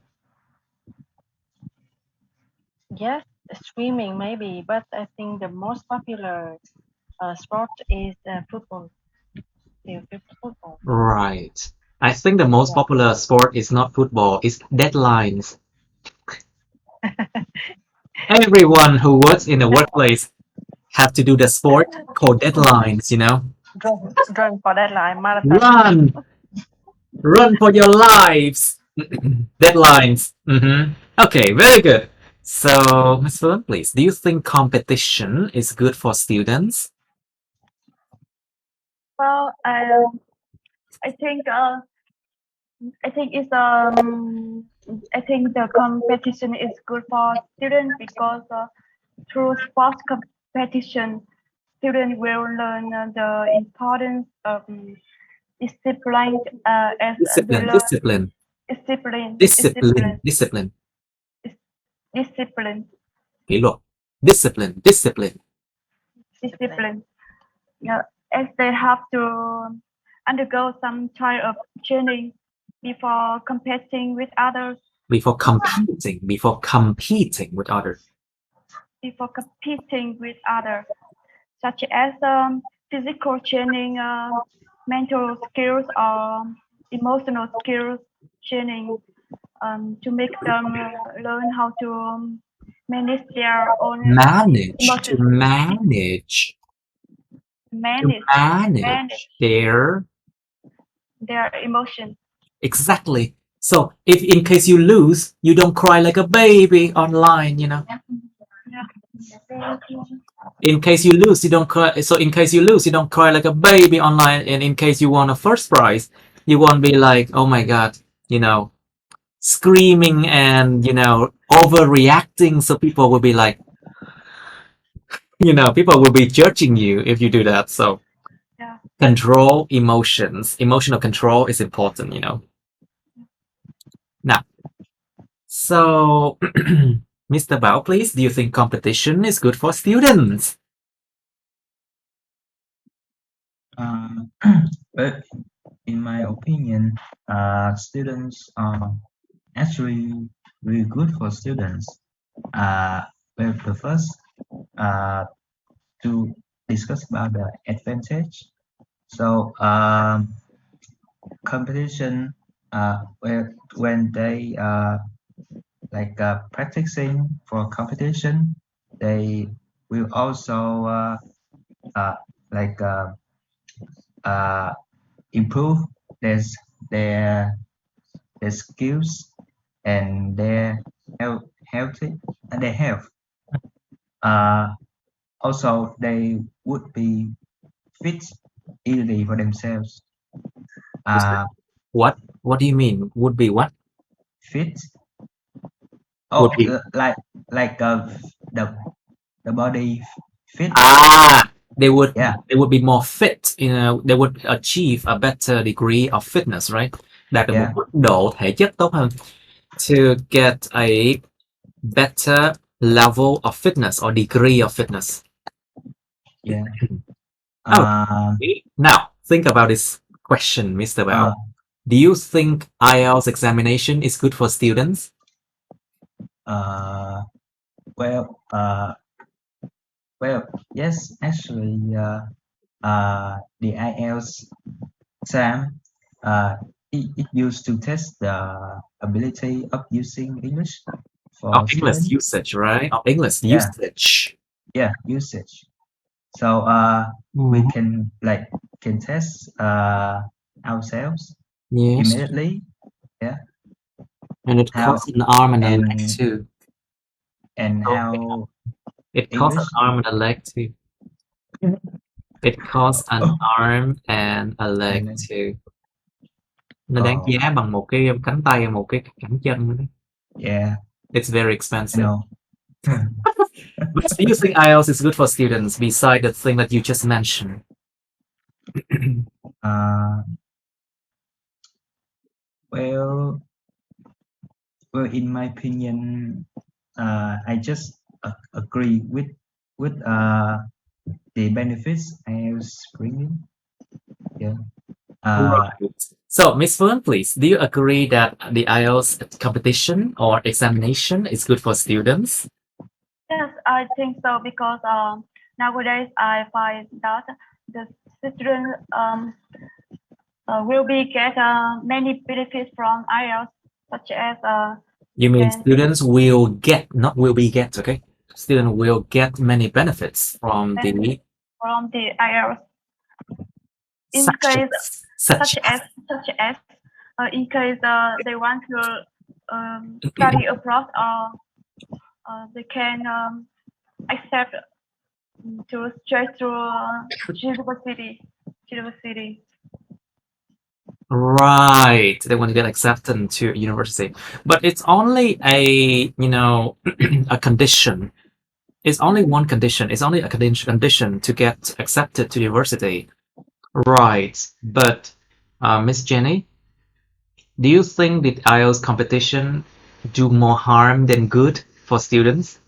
Yes, swimming maybe, but I think the most popular sport is football. Football. Right. I think the most popular sport is not football, it's deadlines. Everyone who works in the workplace have to do the sport called deadlines, you know? Run for deadline, marathon. Run for your lives. Deadlines. Okay, very good. So, Ms. Philip, please, do you think competition is good for students? Well, I think it's I think the competition is good for students because through sports competition, students will learn the importance of discipline as they learn Discipline. Kỷ luật. Discipline. Yeah, as they have to undergo some type of training before competing with others. Before competing with others. Such as physical training, mental skills, or emotional skills training to make them learn how to manage their own manage their emotions. Exactly. So if in case you lose, you don't cry like a baby online, you know. In case you lose, you don't cry. So in case you lose, you don't cry like a baby online. And in case you won a first prize, you won't be like, oh my god, you know, screaming and, you know, overreacting. So people will be like, you know, people will be judging you if you do that. So control emotions. Emotional control is important, you know. Now, so Mr. Bao, please, do you think competition is good for students? But in my opinion, students are actually really good for students. Well, the first to discuss about the advantage. So competition, when they like practicing for competition, they will also like improve their skills and their health. Also, they would be fit easily for themselves. What do you mean? Would be what? Fit. Would Oh, be. like the body fit. They would Yeah. they would be more fit, they would achieve a better degree of fitness, right? Đạt được một mức độ thể chất tốt hơn. To get a better level of fitness or degree of fitness. Yeah. Now, think about this question, Mr. Bao. Do you think IELTS examination is good for students? Well, yes, actually, the IELTS exam, it used to test the ability of using English for English students. usage, right? English usage. Yeah, usage. So we can test ourselves immediately. Yeah. And it costs an arm and a leg too. And how it costs an arm and a leg too. It costs an arm and a leg too. Nó đáng giá bằng một cái cánh tay, một cái cẳng chân. Yeah. It's very expensive. I know. But do you think IELTS is good for students besides the thing that you just mentioned? Well, in my opinion, I just agree with the benefits IELTS bringing. Yeah. Right. So, Miss Fern, please, do you agree that the IELTS competition or examination is good for students? Yes, I think so, because nowadays I find that the students will be get many benefits from IELTS, such as you mean students will get, not will be get, okay? Students will get many benefits from the IELTS. In case such as in case they want to study abroad, or they can accept to straight to university. Right, they want to get accepted to university, but it's only a a condition. It's only one condition. It's only a condition to get accepted to university. Right, but Miss Jenny, do you think the IELTS competition do more harm than good for students?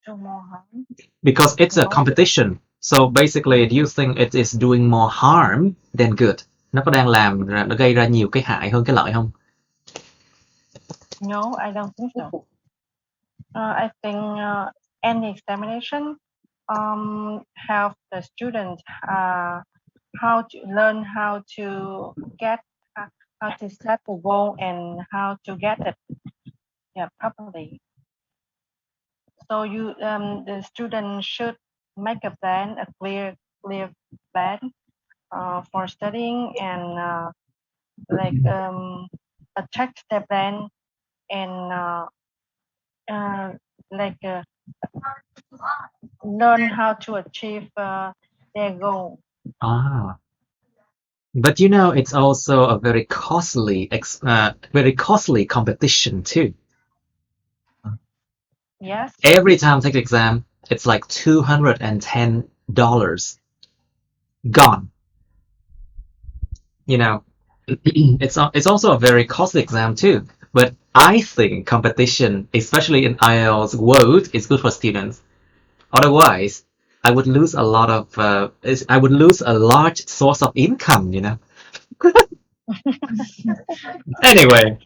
Do more harm? Because it's a competition. So basically, do you think it is doing more harm than good? Nó có đang làm, nó gây ra nhiều cái hại hơn cái lợi không? No, I don't think so. I think any examination help the student how to learn how to get how to set the goal and how to get it properly. So the student should make a plan, a clear plan for studying, and check the plan and learn how to achieve their goal. But it's also a very costly competition too. Yes. Every time I take the exam, it's like $210 gone. It's also a very costly exam too. But I think competition, especially in IELTS world, is good for students. Otherwise, I would lose a lot of I would lose a large source of income. Anyway.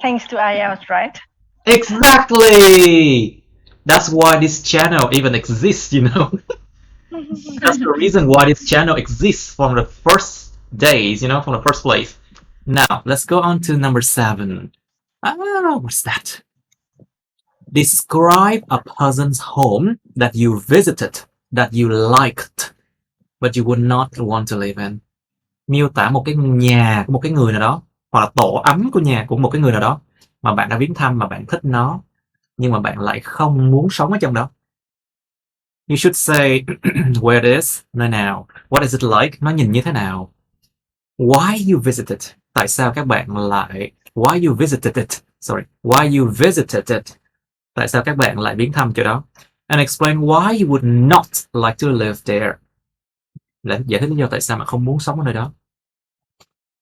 Thanks to IELTS, right? Exactly. That's why this channel even exists. That's the reason why this channel exists from the first days. From the first place. Now let's go on to number 7. What's that? Describe a person's home that you visited that you liked. but you would not want to live in. Miêu tả một cái nhà của một cái người nào đó, hoặc là tổ ấm của nhà của một cái người nào đó mà bạn đã viếng thăm, mà bạn thích nó, nhưng mà bạn lại không muốn sống ở trong đó. You should say where it is, nơi nào. What is it like? Nó nhìn như thế nào. Why you visited? Tại sao các bạn lại... Why you visited it? Sorry. Why you visited it? Tại sao các bạn lại viếng thăm chỗ đó? And explain why you would not like to live there. Giải thích lý do tại sao mà không muốn sống ở nơi đó.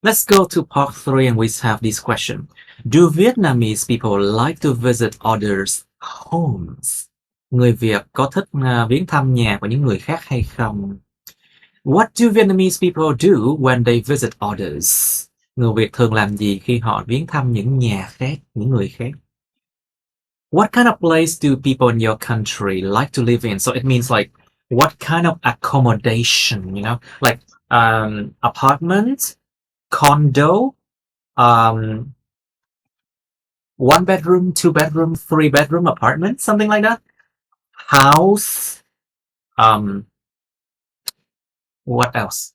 Let's go to part 3 and we have this question. Do Vietnamese people like to visit others' homes? Người Việt có thích viếng thăm nhà của những người khác hay không? What do Vietnamese people do when they visit others? Người Việt thường làm gì khi họ viếng thăm những nhà khác, những người khác? What kind of place do people in your country like to live in? So it means like, what kind of accommodation, you know? Like apartment, condo, 1 bedroom, 2 bedroom, 3 bedroom apartment, something like that. House, what else?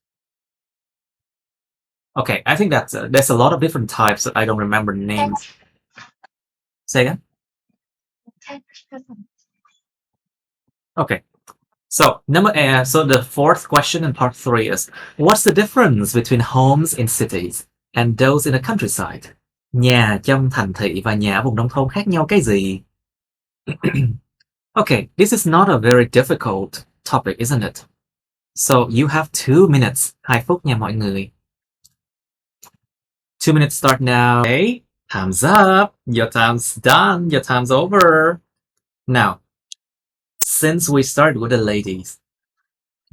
Okay, I think that's there's a lot of different types that I don't remember names. Say again? Okay. So so the fourth question in part 3 is, what's the difference between homes in cities and those in the countryside? Nhà trong thành thị và nhà ở vùng nông thôn khác nhau cái gì? Okay, this is not a very difficult topic, isn't it? So you have 2 minutes. 2 phút nha mọi người. 2 minutes start now. Okay, time's up. Your time's done. Your time's over. Now, since we start with the ladies,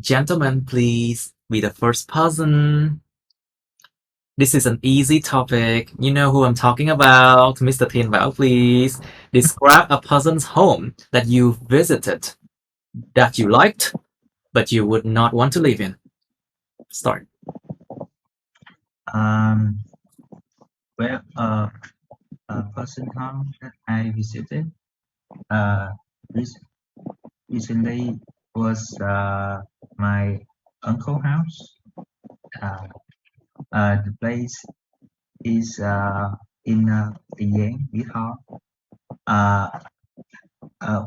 gentlemen, please be the first person. This is an easy topic. You know who I'm talking about. Mr. Thiên Bảo, please. Describe a person's home that you visited, that you liked, but you would not want to live in. Start. Well, a person home that I visited recently was my uncle's house. The place is in Tiền Giang, Mỹ Tho.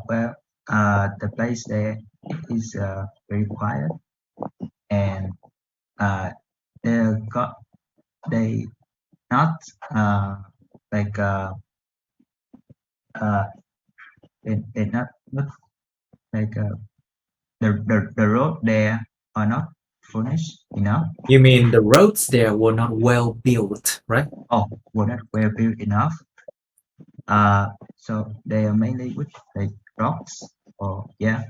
Well, the place there is very quiet, and they not like they not like the road there are not furnished enough. You mean the roads there were not well built, right? Oh, were not well built enough. So they are mainly with like rocks or yeah.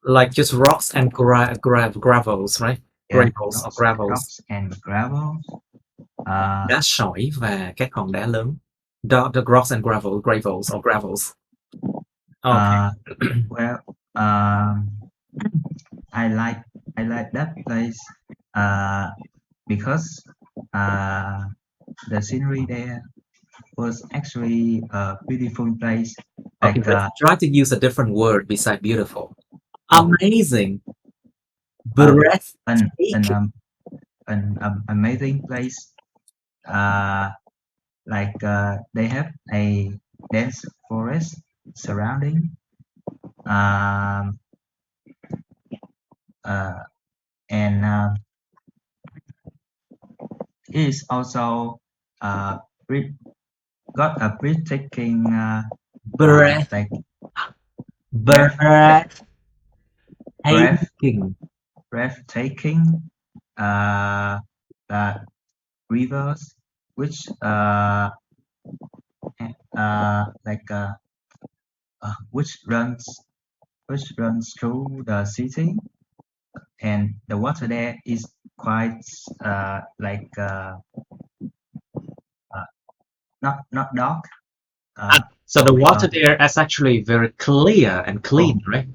Like just rocks and gravels, right? Yeah, Gravels or gravels. rocks and gravels. Đá sỏi và các hòn đá lớn. The rocks and gravels or gravels. Okay. Well, I like that place because the scenery there was actually a beautiful place. Okay, Like let's try to use a different word beside beautiful. Oh. Amazing. An amazing place. Like they have a dense forest surrounding. And it is also got a breathtaking breathtaking rivers which which runs through the city, and the water there is quite not dark. So the water there is actually very clear and clean, right?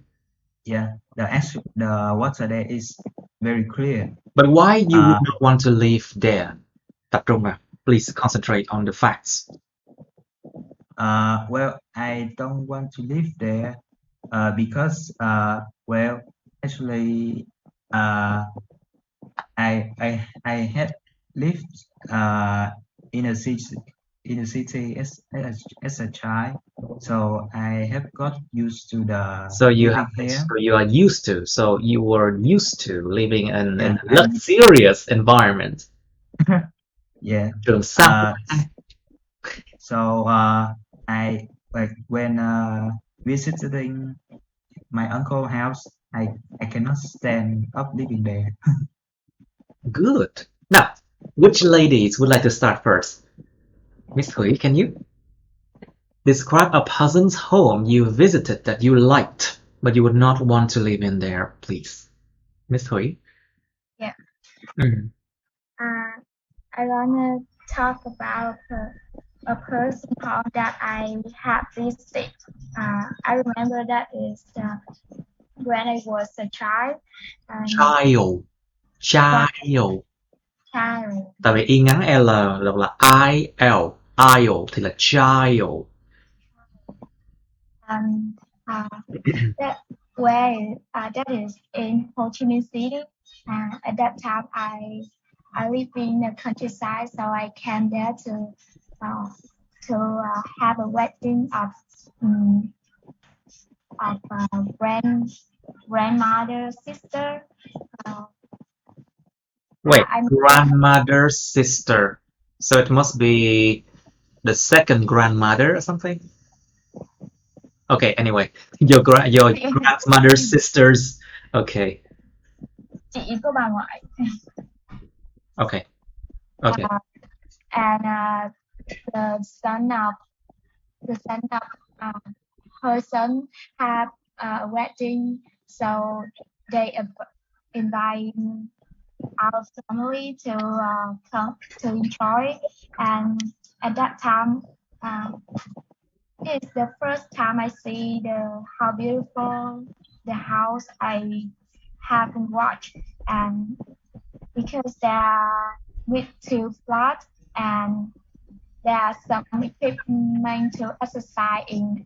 Yeah, the water there is very clear. But why you would not want to live there? Tập trung vào. Please concentrate on the facts. Well, I don't want to live there because well, Actually, I had lived in a city as a child, so I have got used to the So you living have, here. so you are used to, so you were used to living in Yeah, a luxurious environment. yeah. Trường xanh. So I like when visiting my uncle's house, I cannot stand up living there. Good. Now, which ladies would like to start first? Miss Hui, can you describe a person's home you visited that you liked, but you would not want to live in there, please? Miss Hui? Yeah. Mm. I wanna talk about a person home that I have visited. I remember that is when I was a child. Child. Child. Child. Tại vì y ngắn L đọc là IL. IL thì là child. That way, that is in Ho Chi Minh City. At that time, I live in the countryside, so I came there to have a wedding of grandmother's sister. Wait, I'm grandmother's sister. So it must be the second grandmother or something? Okay, anyway, your grandmother's sisters. Okay, chị của bà ngoại. okay, okay. And the son of her son have a wedding, so they invite our family to come to enjoy. And at that time, it's the first time I see how beautiful the house I haven't watched, and because they are with two flats and there are some equipment to exercise in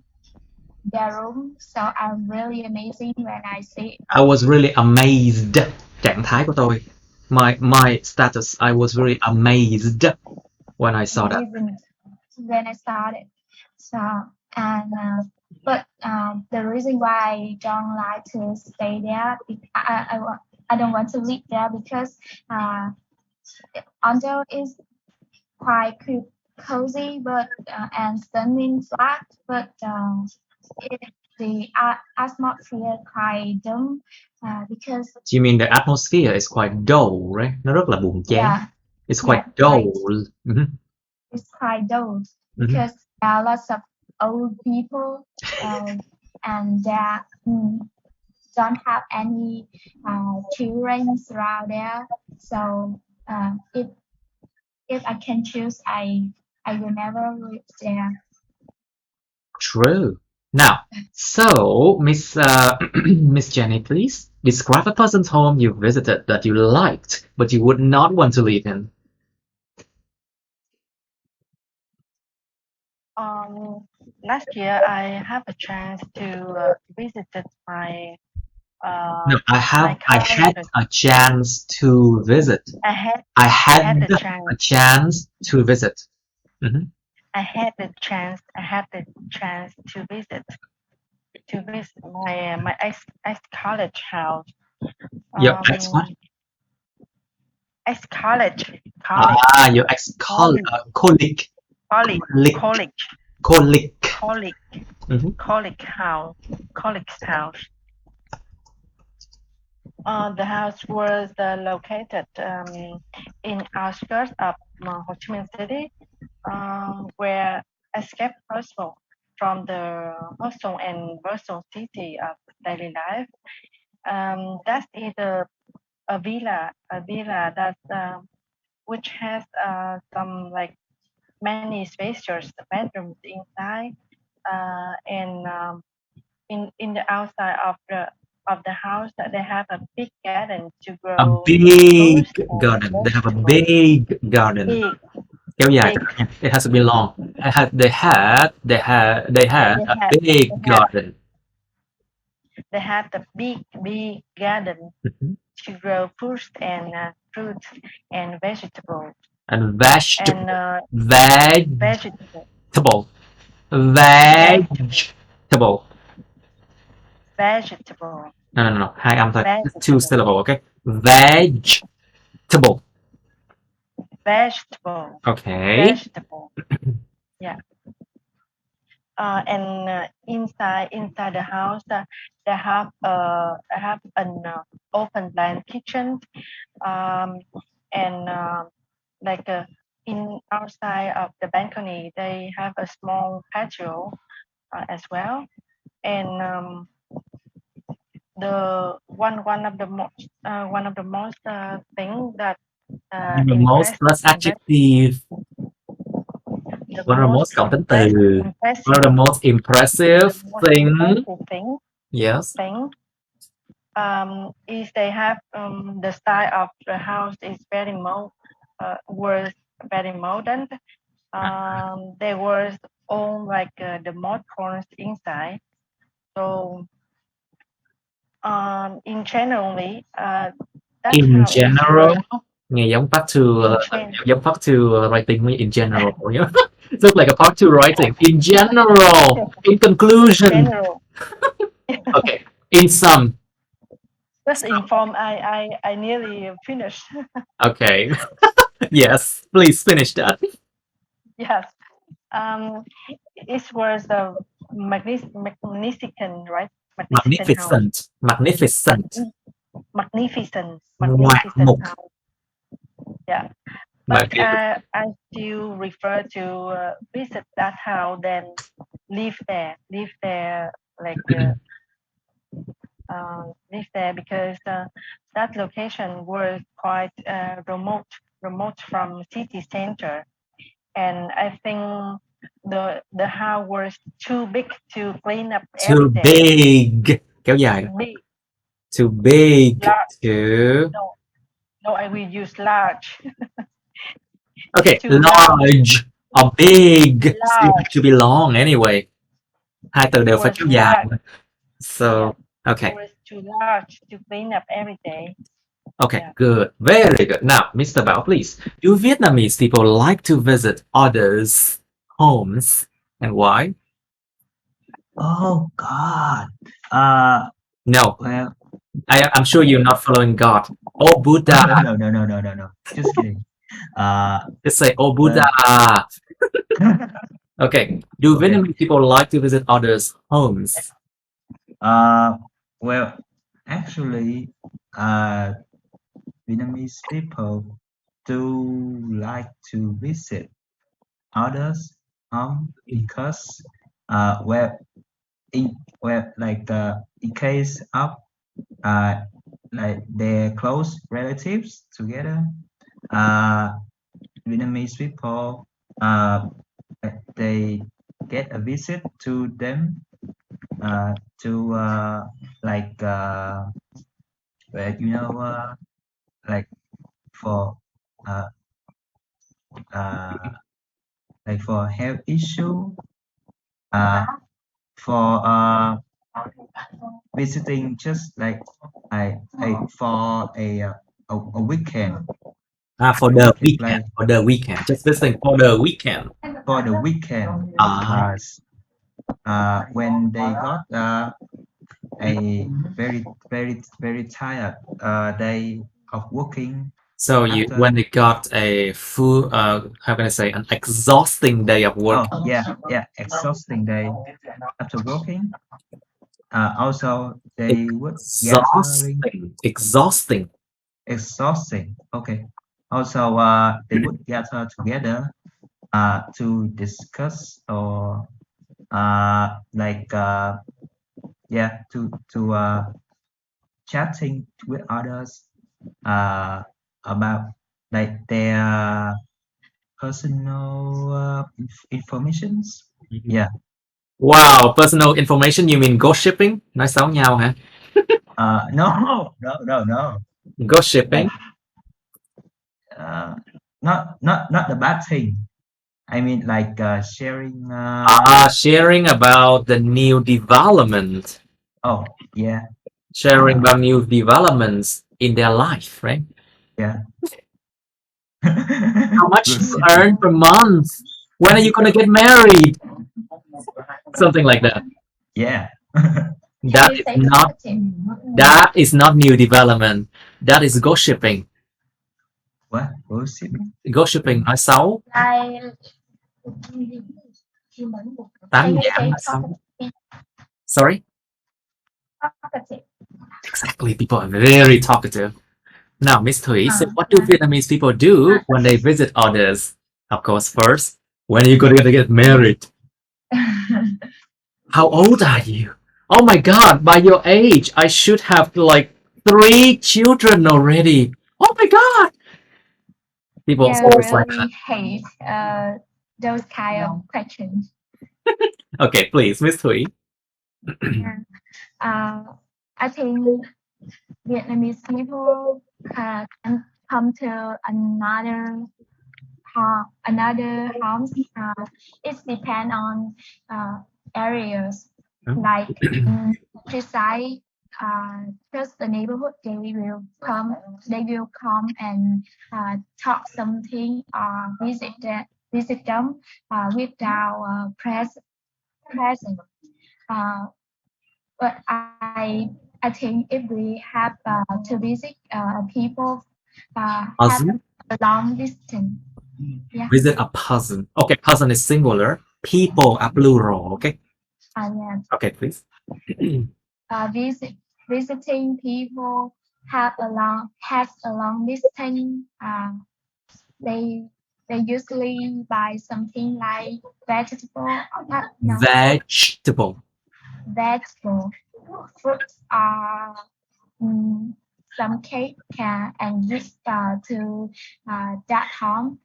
their room, so I'm really amazing when I see it. I was really amazed. Trạng thái của tôi. My status, I was really amazed when I saw that. When I saw it. So, and but the reason why I don't like to stay there, I don't want to live there because although it's quite cozy but and stunning flat, but the atmosphere quite dumb because. You mean the atmosphere is quite dull, right? Nó rất là buồn chán. Yeah. It's quite dull. It's quite dull because there are lots of old people and they don't have any children around there. So if I can choose, I will never live there. True. Now, so Miss Miss Jenny, please describe a person's home you visited that you liked, but you would not want to live in. Last year I have a chance to visit my. No, I had a chance to visit. I had a chance to visit. I had the chance to visit my ex college house. Your ex what? Ex college. Your ex colleague. Colleague house. The house was located in outskirts of Ho Chi Minh City, where escape possible from the hustle and bustle city of daily life. That is a villa that which has some like many spacious bedrooms inside, and in the outside of the house that they have a big garden to grow. A big garden. They have a big garden. Kéo dài. It has to be long. They had a big garden. they have the big garden to grow fruits and vegetables. And vegetable. And Vegetable. vegetable. Vegetable. Vegetable. No. Hai âm thôi. Vegetable. Two syllable, okay? Vegetable. Vegetable. Okay. Vegetable. Yeah. And inside the house, they have an open plan kitchen, and like in outside of the balcony, they have a small patio as well. And the one of the most thing that The most plus adjective. One of the most cộng tính từ. One of the most impressive thing. Yes. Thing is they have the style of the house is very was very modern. There was all like the mod corners inside. So in generally, that's In how general, nghe giống part two, giống part two writing in general. You know? It looks like a part two writing. In general, in conclusion. General. Okay. In sum. Just inform. I nearly finished. Okay. Yes, please finish that. Yes. It was a magnificent, right? Magnificent. Magnificent. Magnificent. Ngoạn mục. House. Yeah. But I still refer to visit that house, then live there, like live there, because that location was quite remote from city center, and I think the house was too big to clean up every day. Too big. Kéo dài. Big. Too big. Large. No, I will use large. Okay, large or big still have to be long anyway. Hai từ đều phải kéo dài. So, okay. It was too large to clean up every day. Okay, good. Very good. Now, Mr. Bao, please. Do Vietnamese people like to visit others' homes, and why? Oh God. No. Well, I'm sure you're not following God. Oh Buddha. No. Just kidding. Just say, oh Buddha. Okay. Do Vietnamese people like to visit others' homes? Well, actually, Vietnamese people do like to visit others' home because, in case of like their close relatives together, Vietnamese people they get a visit to them to like like for like for health issue, for visiting, just like for a weekend. For the weekend. For the weekend. Just visiting for the weekend. For the weekend. When they got a very tired day of working. So when they got a full, how can I say, an exhausting day of work. Oh, yeah, exhausting day after working. Also, they would exhausting. Okay. Also, they would gather together to discuss or to chatting with others about like their personal informations. Yeah. Wow, personal information, you mean gossiping? Nói xấu nhau hả? No. Gossiping? Not the bad thing. I mean, like sharing. Sharing about the new development. Oh, yeah. Sharing about new developments in their life, right? Yeah. How much you Gossip. earn per month? When are you gonna get married? Something like that. Yeah. Can That you is say not new development. That is gossiping. What? Gossip? Gossiping nói xấu, Like, tán can you nhảm say nói xấu. talkative? Sorry? Talkative. Exactly. People are very talkative. Now, Miss Thủy, so what do Yeah. Vietnamese people do when they visit others? Of course, first, when are you gonna get married? How old are you? Oh my God, by your age, I should have like 3 children already. Oh my God. People Yeah, always like that. really hate those kind of questions. Okay, please, Miss Thủy. Yeah. I think Vietnamese people can come to another house. It depends on areas. Hmm. Like in countryside, just the neighborhood, they will come and talk something or visit them without present. Uh, but I think if we have to visit people have Cousin? a long distance. Yeah. Visit a cousin. Okay, cousin is singular. People are plural. Okay. Yeah. Okay, please. Visiting people has a long distance. They usually buy something like Vegetable. vegetable, fruits, mm, some cake and gift to that home.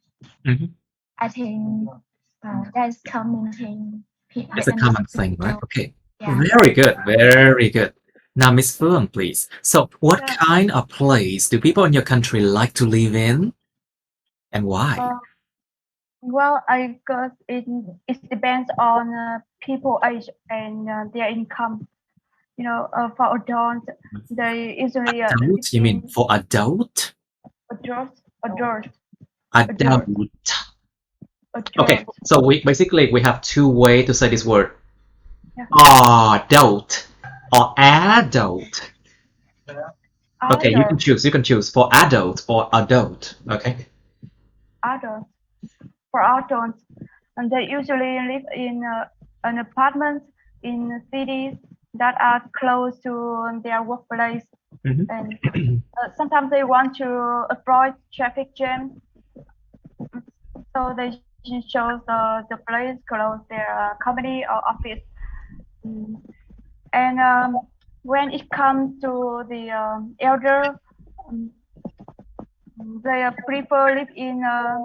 Mhm. I think that's common thing. It's a common thing, right? Okay. Yeah. Very good. Very good. Now, Miss Phương, please. So, what Yeah. kind of place do people in your country like to live in, and why? Well, I guess it depends on people age and their income. You know, for adults, they usually Adult? You mean for adult? adults. Adult. Okay, Adult. so we have two ways to say this word. Yeah. Adult or adult. Okay, you can choose. You can choose for adult or adult. Okay. Adults. For adults, and they usually live in an apartment in cities that are close to their workplace, Mhm. and sometimes they want to avoid traffic jam, so they chose the place close their company or office. Mm. And when it comes to the elder, um, they prefer live in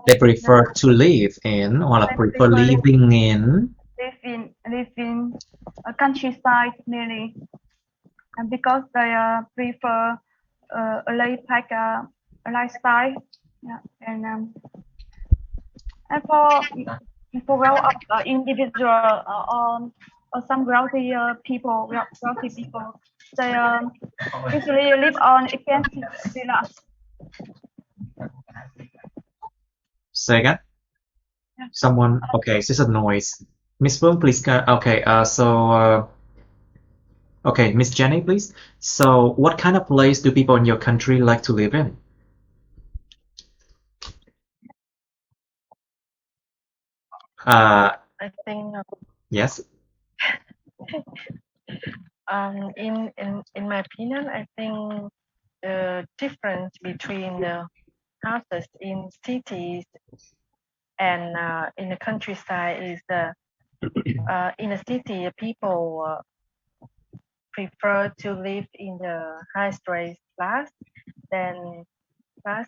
They prefer to live in or they prefer prefer living in. live in a countryside mainly, and because they prefer a laid back lifestyle. Yeah. And for well up individual or some wealthy people, they usually live on expensive villas. Say again. Yeah. Someone. Okay, it's just a noise. Miss Phương, please. Okay. Okay, Miss Jenny, please. So, what kind of place do people in your country like to live in? I think Yes. in my opinion, I think the difference between the houses in cities and in the countryside is in the city people prefer to live in the high stress class than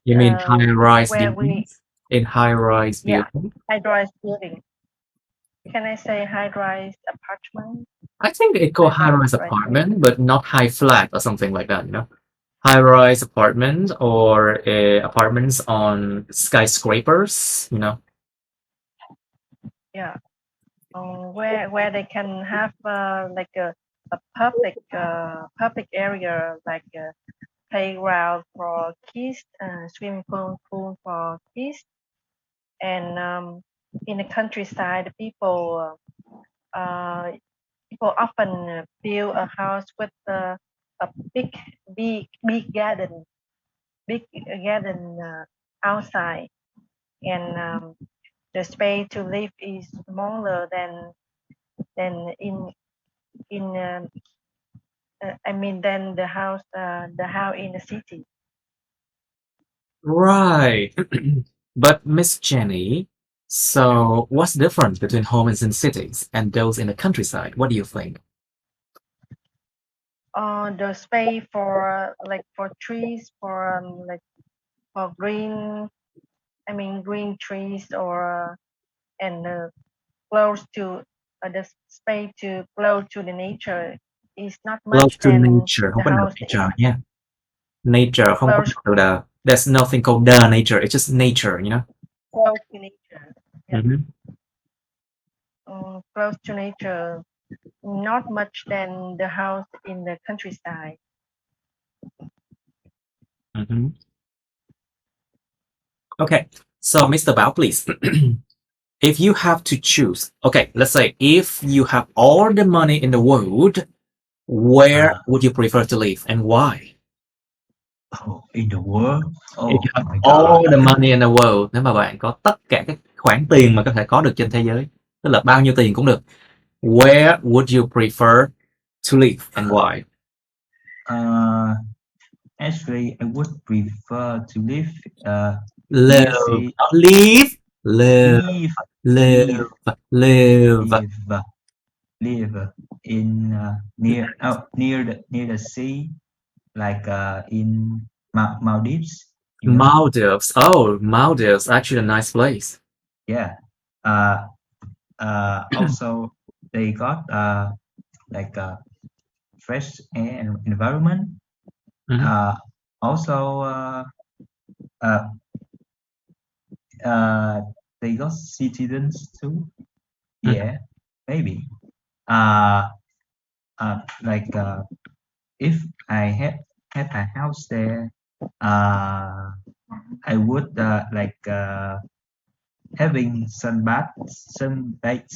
You mean high-rise where we buildings? In high-rise Yeah. building? high rise building. Can I say high rise apartment? I think it called high-rise apartment, but not high flat or something like that, you know? High-rise apartment or apartments on skyscrapers, you know? Yeah. Where they can have like a public area like playground for kids, swimming pool for kids, and in the countryside, people often build a house with a big garden, outside, and the space to live is smaller than in I mean than the house in the city. Right. But Miss Jenny, so what's the difference between homes in cities and those in the countryside? What do you think? The space for like for trees, for like for green trees, or and close to the space to close to the nature is not Close much to than nature, không the phải là house nature in nha. Nature không có close từ the. There's nothing called the nature. It's just nature, you know? close to nature. Yeah. Mhm. Close to nature, not much than the house in the countryside. Mhm. Okay, so Mr. Bao, please. If you have to choose, okay, let's say if you have all the money in the world, where would you prefer to live and why? In the world. If Oh you have my all God. the money in the world, nếu mà bạn có tất cả các khoản tiền mà có thể có được trên thế giới, tức là bao nhiêu tiền cũng được, where would you prefer to live and why? Actually, I would prefer to live Live, near sea. not live, live, Live, live, live. live in near the sea, like in Maldives. You know? Maldives. Oh, Maldives, actually a nice place. Yeah. Also, they got like fresh air environment. Mhm. Also, uh, they got citizens too. Yeah, maybe. Like if I had a house there, I would like having sunbaths, Sunbathing,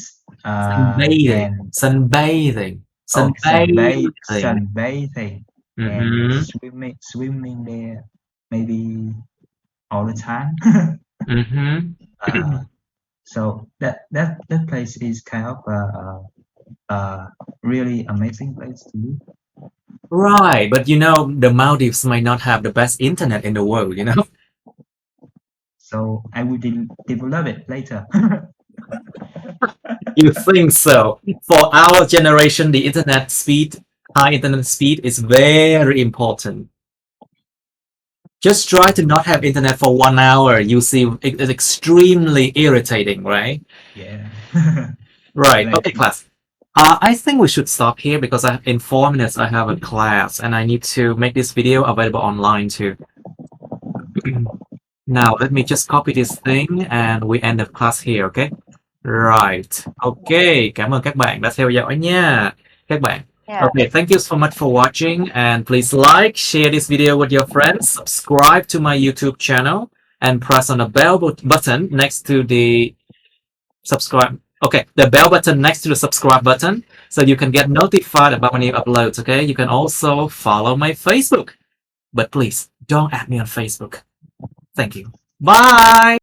and sunbathing, sunbathe, sunbathing. sunbathing, and Mhm, swimming there, maybe all the time. mhm. So that place is kind of really amazing place to live. Right, but you know, the Maldives might not have the best internet in the world, you know? So I will develop it later. You think so? For our generation, the internet speed, high internet speed is very important. Just try to not have internet for 1 hour. You see, it's extremely irritating, right? Yeah. Right. Like Okay, class. I think we should stop here because in 4 minutes I have a class and I need to make this video available online too. Now, let me just copy this thing and we end the class here, okay? Right. Okay, cảm ơn các bạn đã theo dõi nha. Các bạn. Yeah. Okay, thank you so much for watching and please like, share this video with your friends, subscribe to my YouTube channel and press on the bell button next to the subscribe. Okay, the bell button next to the subscribe button so you can get notified about my new uploads, okay? You can also follow my Facebook. But please, don't add me on Facebook. Thank you. Bye!